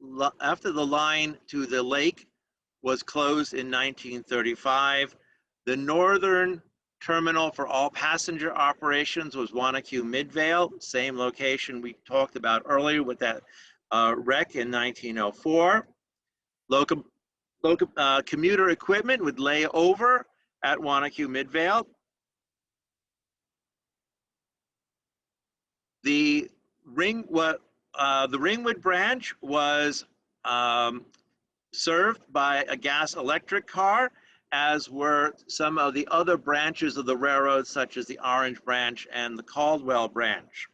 Speaker 2: line to the lake was closed in 1935, the northern terminal for all passenger operations was Wanacue Midvale, same location we talked about earlier with that wreck in 1904. Commuter equipment would lay over at Wanacue Midvale. The Ringwood branch was served by a gas electric car, as were some of the other branches of the railroad, such as the Orange branch and the Caldwell branch.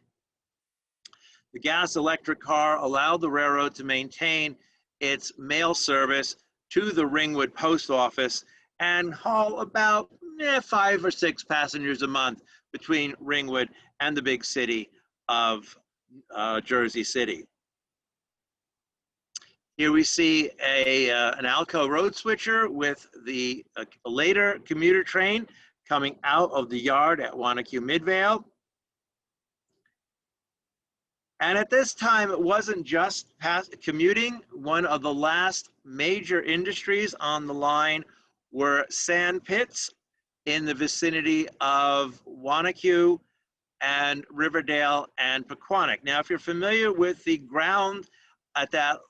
Speaker 2: The gas electric car allowed the railroad to maintain its mail service to the Ringwood post office and haul about 5 or 6 passengers a month between Ringwood and the big city of Jersey City. Here we see an Alco road switcher with the later commuter train coming out of the yard at Wanacue Midvale. And at this time, it wasn't just commuting. One of the last major industries on the line were sand pits in the vicinity of Wanacue and Riverdale and Pequannock. Now, if you're familiar with the ground at that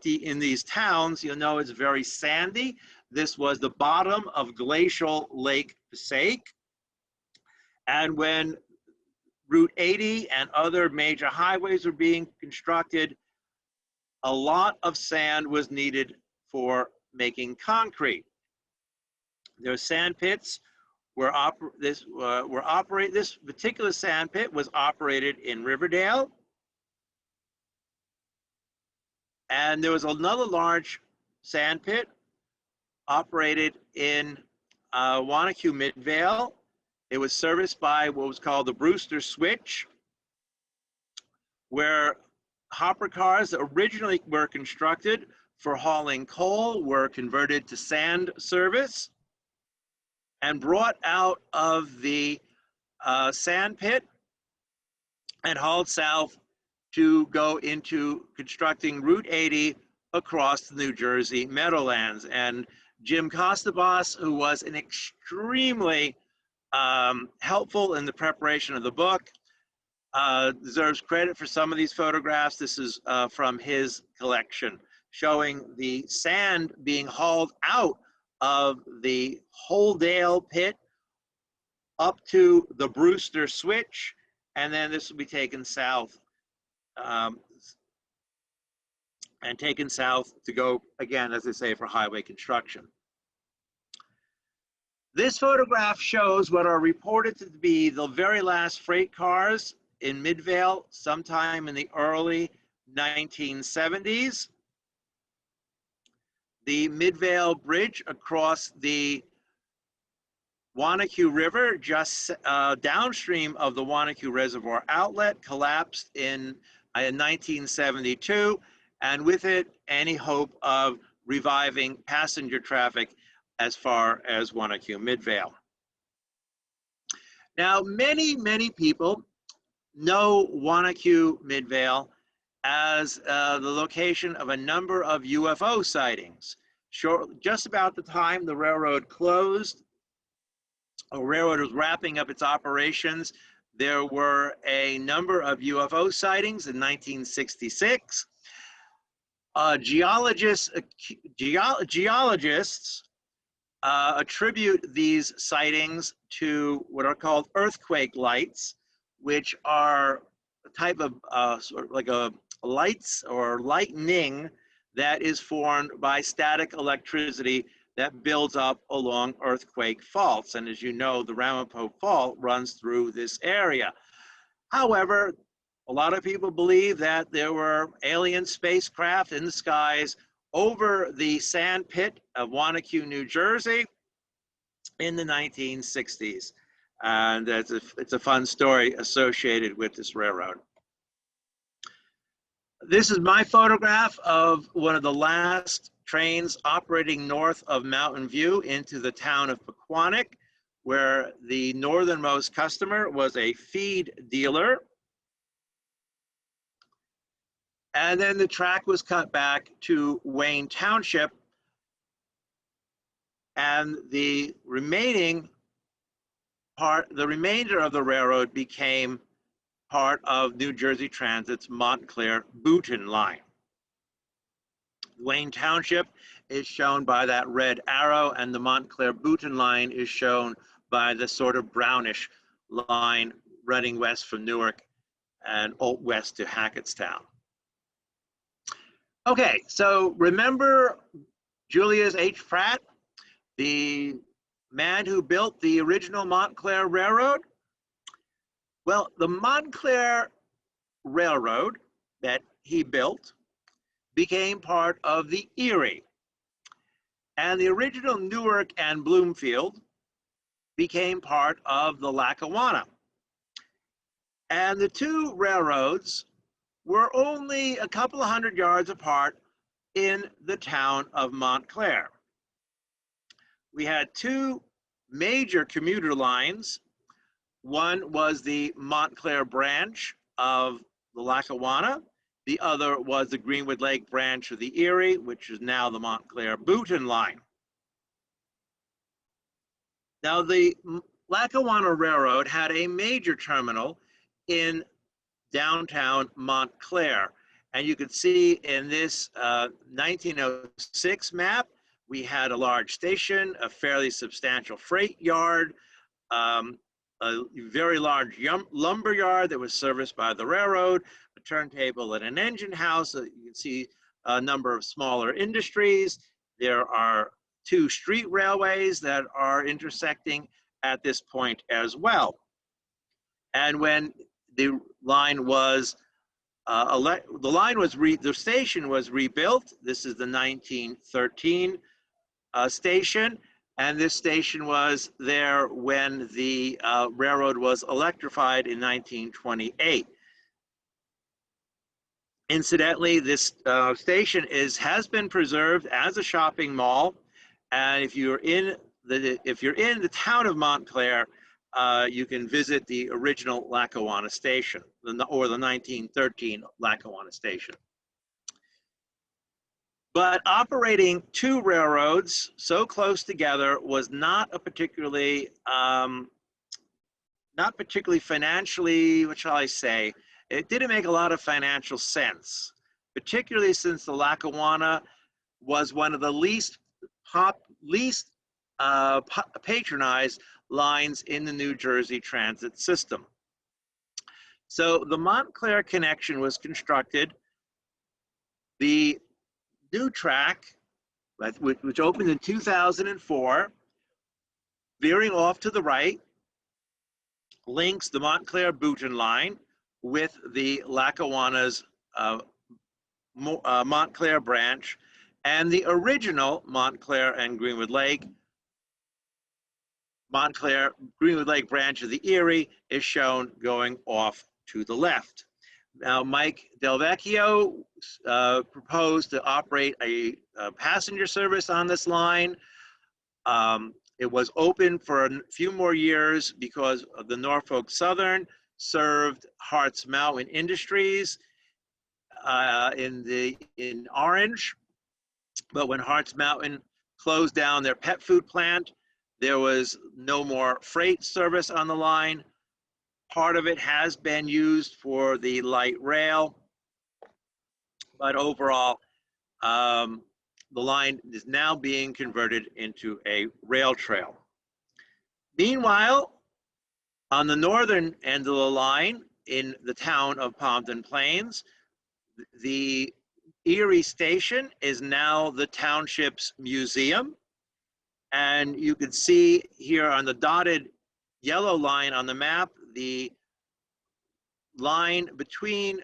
Speaker 2: in these towns, you'll know it's very sandy. This was the bottom of glacial Lake Passaic. And when Route 80 and other major highways were being constructed, a lot of sand was needed for making concrete. Those sand pits this particular sand pit was operated in Riverdale. And there was another large sand pit operated in Wanacue Midvale. It was serviced by what was called the Brewster Switch, where hopper cars that originally were constructed for hauling coal were converted to sand service and brought out of the sand pit and hauled south to go into constructing Route 80 across the New Jersey Meadowlands. And Jim Costabas, who was an extremely helpful in the preparation of the book, deserves credit for some of these photographs. This is from his collection, showing the sand being hauled out of the Holdale pit up to the Brewster Switch, and then this will be taken south and taken south to go, again, as I say, for highway construction. This photograph shows what are reported to be the very last freight cars in Midvale sometime in the early 1970s. The Midvale Bridge across the Wanacue River, just downstream of the Wanacue Reservoir outlet, collapsed in 1972, and with it, any hope of reviving passenger traffic as far as Wanacue Midvale. Now, many people know Wanacue Midvale as the location of a number of UFO sightings. Just about the time the railroad closed, the railroad was wrapping up its operations, there were a number of UFO sightings in 1966. Geologists attribute these sightings to what are called earthquake lights, which are a type of sort of like a lights or lightning that is formed by static electricity that builds up along earthquake faults. And as you know, the Ramapo Fault runs through this area. However, A lot of people believe that there were alien spacecraft in the skies over the sand pit of Wanacue, New Jersey in the 1960s. And it's a fun story associated with this railroad. This is my photograph of one of the last trains operating north of Mountain View into the town of Pequannock, where the northernmost customer was a feed dealer. And then the track was cut back to Wayne Township, and the remainder of the railroad became part of New Jersey Transit's Montclair Boonton line. Wayne Township is shown by that red arrow, and the Montclair Boonton line is shown by the sort of brownish line running west from Newark and west to Hackettstown. Okay, so remember Julius H. Pratt, the man who built the original Montclair Railroad? Well, the Montclair Railroad that he built became part of the Erie, and the original Newark and Bloomfield became part of the Lackawanna. And the two railroads were only a couple of hundred yards apart in the town of Montclair. We had two major commuter lines. One was the Montclair branch of the Lackawanna. The other was the Greenwood Lake branch of the Erie, which is now the Montclair Boonton line. Now, the Lackawanna Railroad had a major terminal in downtown Montclair. And you can see in this 1906 map, we had a large station, a fairly substantial freight yard, a very large lumber yard that was serviced by the railroad, a turntable and an engine house. You can see a number of smaller industries. There are two street railways that are intersecting at this point as well. And when the line was the station was rebuilt. This is the 1913 station, and this station was there when the railroad was electrified in 1928. Incidentally, this station has been preserved as a shopping mall, and if you're in the town of Montclair, you can visit the original Lackawanna station, or the 1913 Lackawanna station. But operating two railroads so close together was not particularly financially, what shall I say, it didn't make a lot of financial sense, particularly since the Lackawanna was one of the least patronized lines in the New Jersey transit system. So the Montclair connection was constructed. The new track, which opened in 2004, veering off to the right, links the Montclair Boonton line with the Lackawanna's Montclair branch, and the original Montclair and Greenwood Lake Greenwood Lake branch of the Erie is shown going off to the left. Now, Mike Del Vecchio proposed to operate a passenger service on this line. It was open for a few more years because of the Norfolk Southern served Harts Mountain Industries in Orange. But when Harts Mountain closed down their pet food plant, there was no more freight service on the line. Part of it has been used for the light rail, but overall, the line is now being converted into a rail trail. Meanwhile, on the northern end of the line, in the town of Pompton Plains, the Erie station is now the township's museum. And you can see here on the dotted yellow line on the map, the line between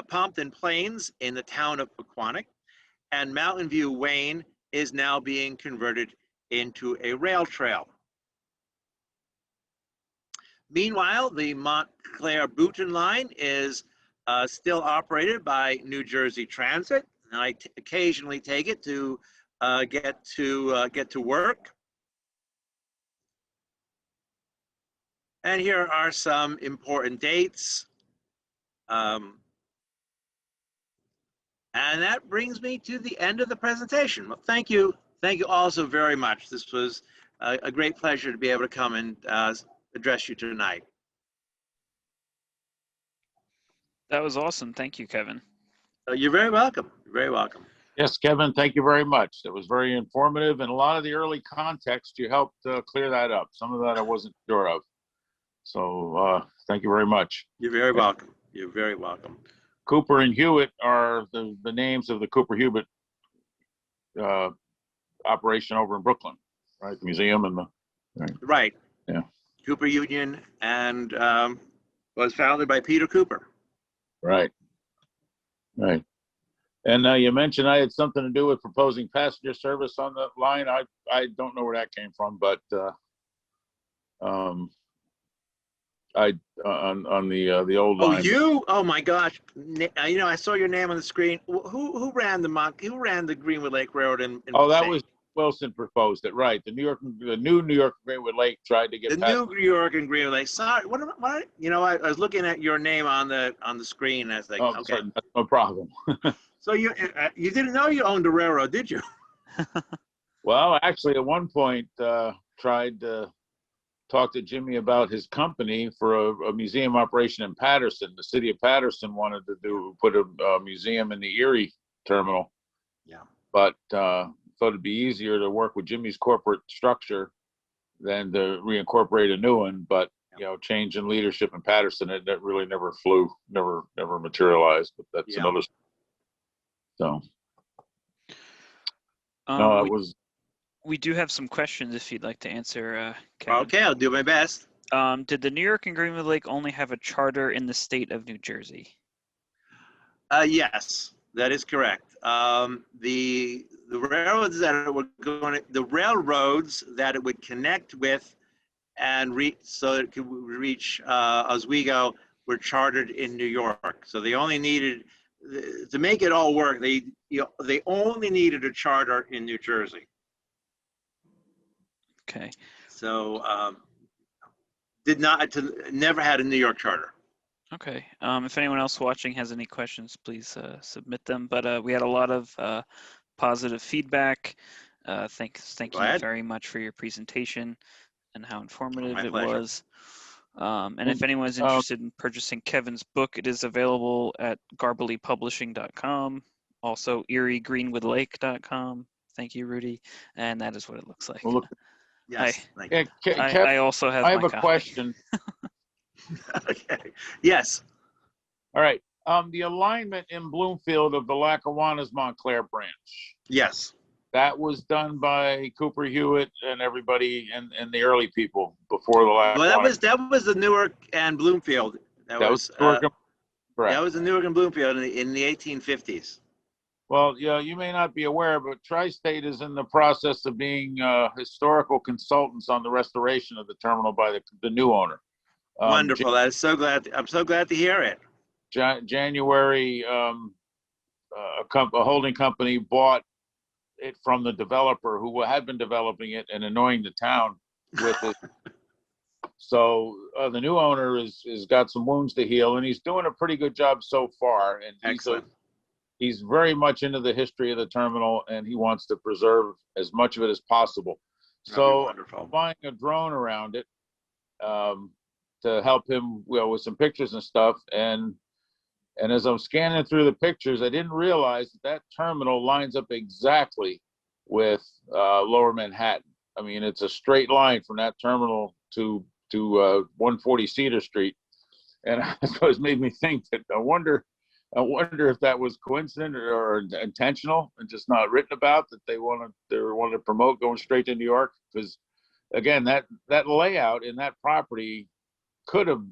Speaker 2: Pompton Plains in the town of Pequannock and Mountain View Wayne is now being converted into a rail trail. Meanwhile, the Montclair Boonton line is still operated by New Jersey Transit, and I occasionally take it to get to work. And here are some important dates. And that brings me to the end of the presentation. Well, thank you all so very much. This was a great pleasure to be able to come and address you tonight.
Speaker 1: That was awesome. Thank you, Kevin.
Speaker 2: You're very welcome. You're very welcome.
Speaker 3: Yes, Kevin, thank you very much. That was very informative, and a lot of the early context, you helped clear that up. Some of that I wasn't sure of. So thank you very much.
Speaker 2: You're very welcome. You're very welcome.
Speaker 3: Cooper and Hewitt are the names of the Cooper Hewitt operation over in Brooklyn, right? The museum and the
Speaker 2: right.
Speaker 3: Yeah.
Speaker 2: Cooper Union, and was founded by Peter Cooper.
Speaker 3: Right. Right. And you mentioned I had something to do with proposing passenger service on the line. I don't know where that came from, but on the old line.
Speaker 2: Oh, you? Oh my gosh! You know, I saw your name on the screen. Who ran the Greenwood Lake Railroad in
Speaker 3: Oh, that was Wilson proposed it. Right. The new New York Greenwood Lake tried to get
Speaker 2: the new New York and Greenwood Lake. Sorry, what? You know, I was looking at your name on the screen as like, okay,
Speaker 3: sorry, no problem.
Speaker 2: So you didn't know you owned a railroad, did you?
Speaker 3: Well, actually, at one point, tried to talk to Jimmy about his company for a museum operation in Patterson. The city of Patterson wanted to put a museum in the Erie terminal.
Speaker 2: Yeah.
Speaker 3: But thought it'd be easier to work with Jimmy's corporate structure than to reincorporate a new one. But you know, change in leadership in Patterson, that really never materialized. But that's another. So. No, it was.
Speaker 1: We do have some questions if you'd like to answer, Kevin.
Speaker 2: Okay, I'll do my best.
Speaker 1: Did the New York and Greenwood Lake only have a charter in the state of New Jersey?
Speaker 2: Yes, that is correct. The railroads that it would connect with and reach, so that it could reach Oswego, were chartered in New York. So they only needed to make it all work. They only needed a charter in New Jersey.
Speaker 1: Okay.
Speaker 2: So never had a New York charter.
Speaker 1: Okay. If anyone else watching has any questions, please submit them. But we had a lot of positive feedback. Thank you very much for your presentation and how informative it was. And if anyone's interested in purchasing Kevin's book, it is available at garbelypublishing.com, also eriegreenwoodlake.com. Thank you, Rudy. And that is what it looks like.
Speaker 3: Well, look,
Speaker 2: yes,
Speaker 1: I also have.
Speaker 3: I have a question.
Speaker 2: Okay. Yes.
Speaker 3: All right. The alignment in Bloomfield of the Lackawanna's Montclair branch.
Speaker 2: Yes.
Speaker 3: That was done by Cooper Hewitt and everybody and the early people before the Lackawanna.
Speaker 2: Well, that was the Newark and Bloomfield. That was the Newark and Bloomfield in the 1850s.
Speaker 3: Well, yeah, you may not be aware, but Tri-State is in the process of being historical consultants on the restoration of the terminal by the new owner.
Speaker 2: Wonderful. I'm so glad to hear it.
Speaker 3: January, a holding company bought it from the developer who had been developing it and annoying the town with it. So the new owner is got some wounds to heal, and he's doing a pretty good job so far. And
Speaker 2: excellent.
Speaker 3: He's very much into the history of the terminal, and he wants to preserve as much of it as possible. So I'm buying a drone around it to help him, with some pictures and stuff. And as I'm scanning through the pictures, I didn't realize that terminal lines up exactly with Lower Manhattan. I mean, it's a straight line from that terminal to 140 Cedar Street. And so it made me think that I wonder if that was coincident or intentional and just not written about, that they wanted to promote going straight to New York. Because again, that layout in that property could have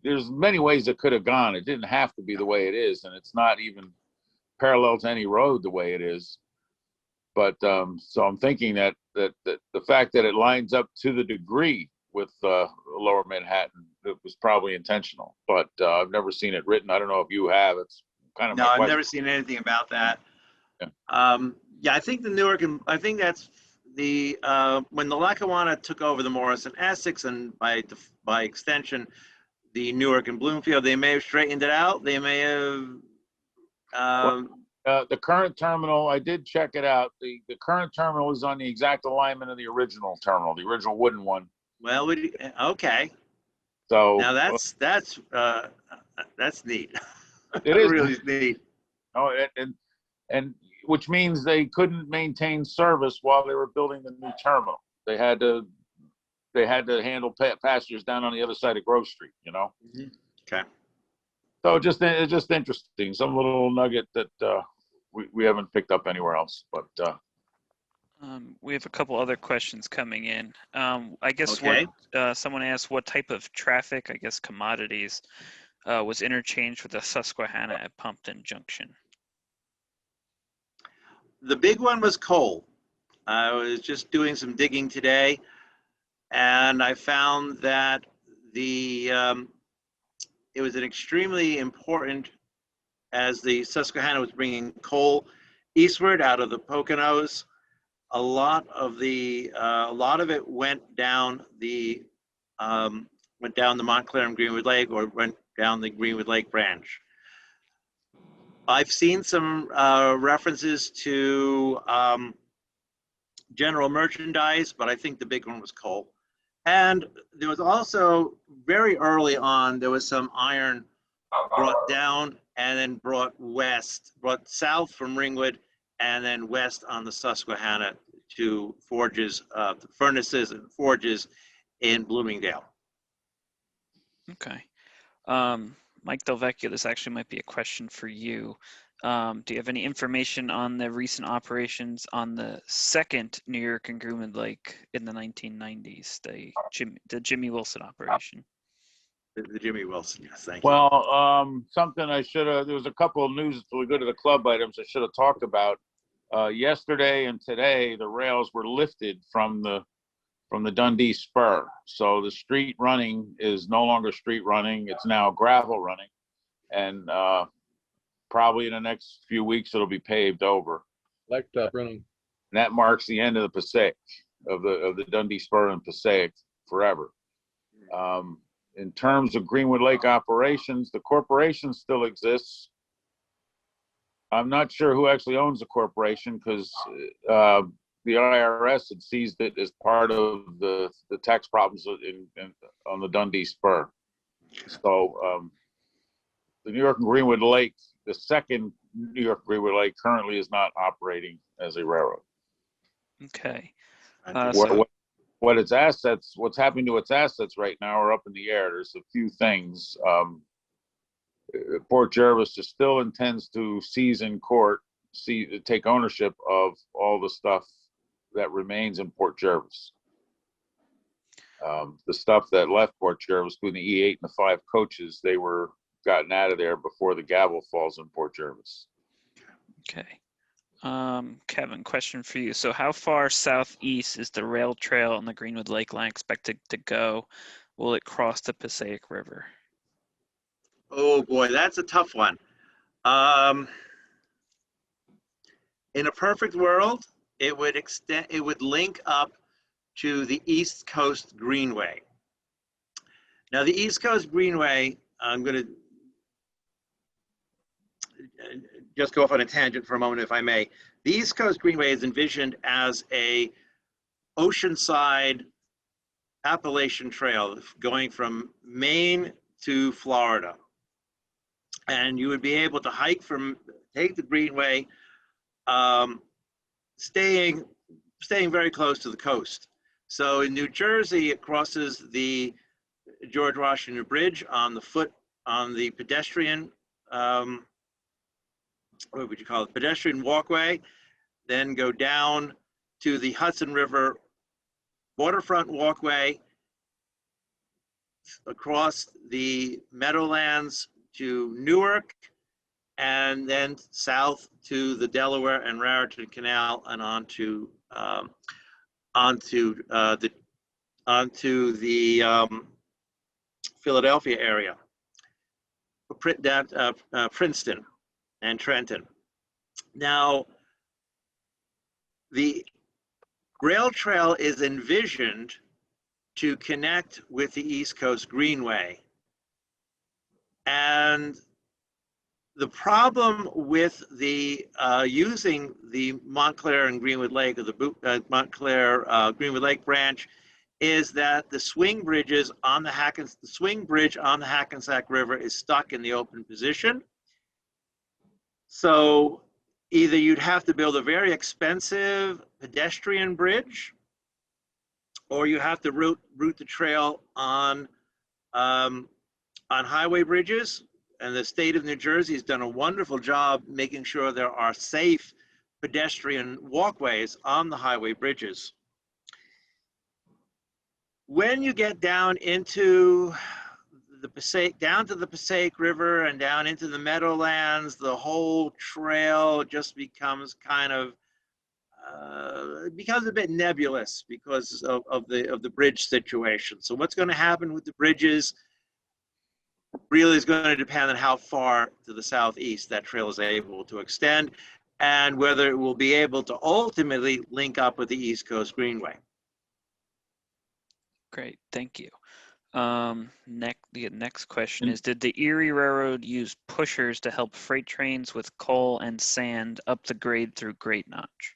Speaker 3: there's many ways it could have gone. It didn't have to be the way it is, and it's not even parallel to any road the way it is. But so I'm thinking that the fact that it lines up to the degree with Lower Manhattan, it was probably intentional. But I've never seen it written. I don't know if you have. It's kind of
Speaker 2: No,
Speaker 3: my
Speaker 2: I've
Speaker 3: question.
Speaker 2: never seen anything about that.
Speaker 3: Yeah.
Speaker 2: Yeah, I think the Newark, and I think that's the when the Lackawanna took over the Morrison Essex, and by extension, the Newark and Bloomfield, they may have straightened it out. They may have.
Speaker 3: The current terminal, I did check it out. The current terminal is on the exact alignment of the original terminal, the original wooden one.
Speaker 2: Well, okay.
Speaker 3: So
Speaker 2: Now that's neat.
Speaker 3: It is
Speaker 2: really neat.
Speaker 3: Oh, and which means they couldn't maintain service while they were building the new terminal. They had to handle passengers down on the other side of Grove Street. You know.
Speaker 2: Mm-hmm. Okay.
Speaker 3: So it's just interesting, some little nugget that we haven't picked up anywhere else. But
Speaker 1: we have a couple other questions coming in. I guess
Speaker 2: Okay.
Speaker 1: Someone asked what type of traffic, I guess commodities, was interchanged with the Susquehanna at Pumpton Junction.
Speaker 2: The big one was coal. I was just doing some digging today, and I found that it was an extremely important, as the Susquehanna was bringing coal eastward out of the Poconos. A lot of it went down the Montclair and Greenwood Lake, or went down the Greenwood Lake branch. I've seen some references to general merchandise, but I think the big one was coal. And there was also, very early on, there was some iron brought down and then brought south from Ringwood, and then west on the Susquehanna to forges, furnaces and forges in Bloomingdale.
Speaker 1: Okay. Mike Delvecchio, this actually might be a question for you. Do you have any information on the recent operations on the second New York and Greenwood Lake in the 1990s, the Jimmy Wilson operation?
Speaker 2: The Jimmy Wilson, yes, thank you.
Speaker 3: well, something I should have. There was a couple of news before we go to the club items I should have talked about. Yesterday and today, the rails were lifted from the Dundee Spur. So the street running is no longer street running. It's now gravel running. And probably in the next few weeks, it'll be paved over.
Speaker 4: Blacktop running.
Speaker 3: And that marks the end of the Passaic, of the Dundee Spur and Passaic forever. In terms of Greenwood Lake operations, the corporation still exists. I'm not sure who actually owns the corporation, because the IRS had seized it as part of the tax problems on the Dundee Spur. So the New York and Greenwood Lake, the second New York Greenwood Lake, currently is not operating as a railroad.
Speaker 1: Okay.
Speaker 3: What's happening to its assets right now are up in the air. There's a few things. Port Jervis still intends to seize in court, take ownership of all the stuff that remains in Port Jervis. The stuff that left Port Jervis, including the E8 and the 5 coaches, they were gotten out of there before the gavel falls in Port Jervis.
Speaker 1: Okay. Kevin, question for you. So how far southeast is the rail trail on the Greenwood Lake line expected to go? Will it cross the Passaic River?
Speaker 2: Oh boy, that's a tough one. In a perfect world, it would link up to the East Coast Greenway. Now the East Coast Greenway, I'm going to just go off on a tangent for a moment, if I may. The East Coast Greenway is envisioned as a oceanside Appalachian Trail going from Maine to Florida. And you would be able to take the Greenway, staying very close to the coast. So in New Jersey, it crosses the George Washington Bridge on the pedestrian, what would you call it, pedestrian walkway, then go down to the Hudson River waterfront walkway, across the Meadowlands to Newark, and then south to the Delaware and Raritan Canal, and onto the Philadelphia area, Princeton and Trenton. Now, the rail trail is envisioned to connect with the East Coast Greenway. And the problem with the using the Montclair and Greenwood Lake, or the Montclair Greenwood Lake branch, is that the swing bridges on the swing bridge on the Hackensack River is stuck in the open position. So either you'd have to build a very expensive pedestrian bridge, or you have to route the trail on highway bridges. And the state of New Jersey has done a wonderful job making sure there are safe pedestrian walkways on the highway bridges. When you get down into the Passaic River and down into the Meadowlands, the whole trail just becomes kind of becomes a bit nebulous because of the bridge situation. So what's going to happen with the bridges really is going to depend on how far to the southeast that trail is able to extend, and whether it will be able to ultimately link up with the East Coast Greenway.
Speaker 1: Great, thank you. The next question is, did the Erie Railroad use pushers to help freight trains with coal and sand up the grade through Great Notch?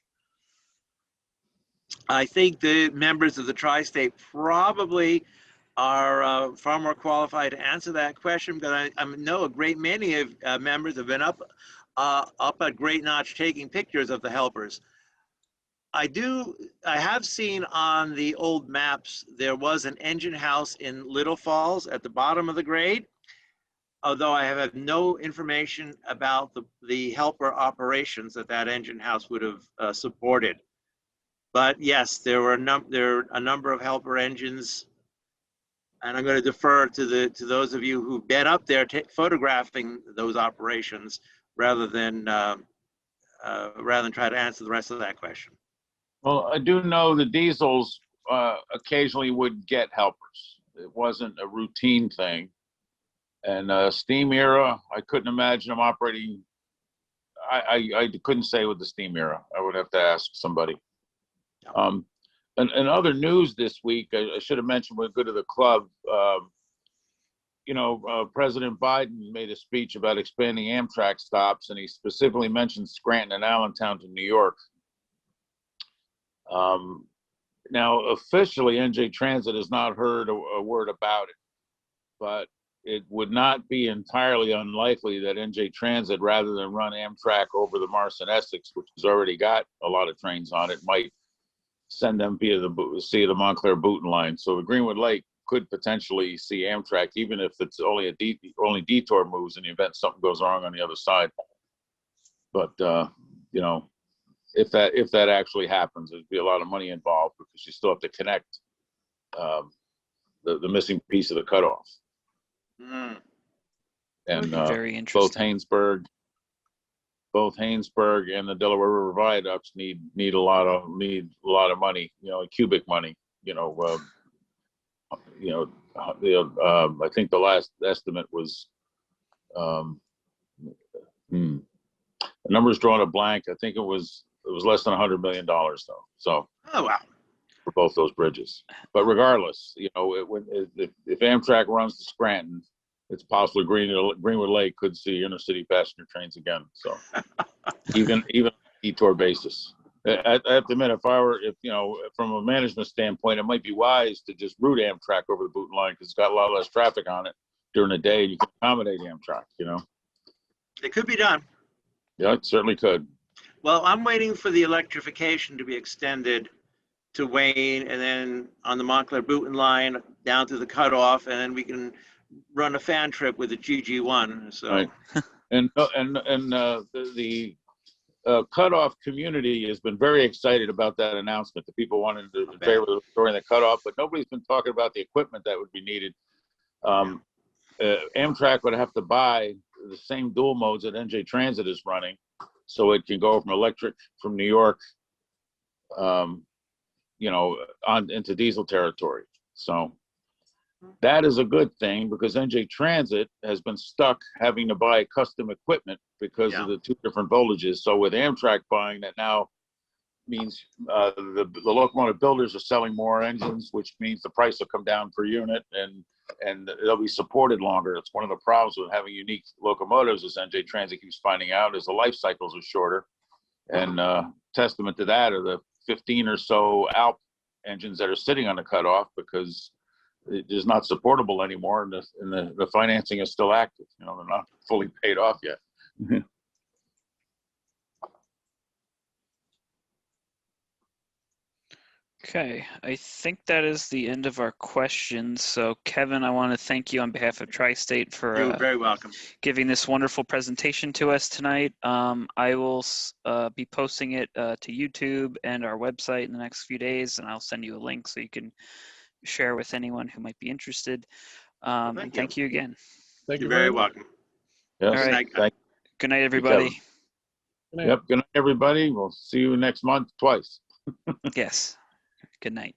Speaker 2: I think the members of the Tri-State probably are far more qualified to answer that question, because I know a great many of members have been up at Great Notch taking pictures of the helpers. I have seen on the old maps, there was an engine house in Little Falls at the bottom of the grade, although I have no information about the helper operations that engine house would have supported. But yes, there were a number of helper engines, and I'm going to defer to those of you who've been up there photographing those operations rather than try to answer the rest of that question.
Speaker 3: Well, I do know the diesels occasionally would get helpers. It wasn't a routine thing. And steam era, I couldn't imagine them operating. I couldn't say with the steam era. I would have to ask somebody. And other news this week, I should have mentioned, we're good to the club. President Biden made a speech about expanding Amtrak stops, and he specifically mentioned Scranton and Allentown to New York. Now, officially, NJ Transit has not heard a word about it, but it would not be entirely unlikely that NJ Transit, rather than run Amtrak over the Marcy and Essex, which has already got a lot of trains on it, might send them via the Montclair Booten line. So the Greenwood Lake could potentially see Amtrak, even if it's only detour moves in the event something goes wrong on the other side. But if that actually happens, there'd be a lot of money involved, because you still have to connect the missing piece of the cutoff.
Speaker 2: Mm.
Speaker 3: And
Speaker 1: very interesting.
Speaker 3: both Haynesburg and the Delaware River viaducts need a lot of money, cubic money. I think the last estimate was the number's drawn a blank. I think it was less than $100 million though. So
Speaker 2: oh wow,
Speaker 3: for both those bridges. But regardless, if Amtrak runs to Scranton, it's possible Greenwood Lake could see intercity passenger trains again. So even on a detour basis. I have to admit, from a management standpoint, it might be wise to just route Amtrak over the Booten line, because it's got a lot less traffic on it during the day, and you can accommodate Amtrak.
Speaker 2: It could be done.
Speaker 3: Yeah, it certainly could.
Speaker 2: Well, I'm waiting for the electrification to be extended to Wayne, and then on the Montclair Booten line down to the cutoff, and then we can run a fan trip with the GG1. So,
Speaker 3: right. and the cutoff community has been very excited about that announcement. The people wanted to in favor of during the cutoff, but nobody's been talking about the equipment that would be needed Amtrak would have to buy the same dual modes that NJ Transit is running, so it can go from electric from New York, you know, on into diesel territory. So that is a good thing, because NJ Transit has been stuck having to buy custom equipment because of the two different voltages. So with Amtrak buying that now means the locomotive builders are selling more engines, which means the price will come down per unit, and they'll be supported longer. It's one of the problems with having unique locomotives, as NJ Transit keeps finding out, is the life cycles are shorter. And testament to that are the 15 or so Alp engines that are sitting on the cutoff because it is not supportable anymore, and the financing is still active. You know, they're not fully paid off yet.
Speaker 1: Okay, I think that is the end of our questions. So Kevin, I want to thank you on behalf of Tri-State for
Speaker 2: You're very welcome.
Speaker 1: giving this wonderful presentation to us tonight. I will be posting it to YouTube and our website in the next few days, and I'll send you a link so you can share with anyone who might be interested. Thank you again.
Speaker 2: Thank you very welcome.
Speaker 3: Yes.
Speaker 1: All right. Good night, everybody.
Speaker 3: Yep. Good night, everybody. We'll see you next month twice.
Speaker 1: Yes. Good night.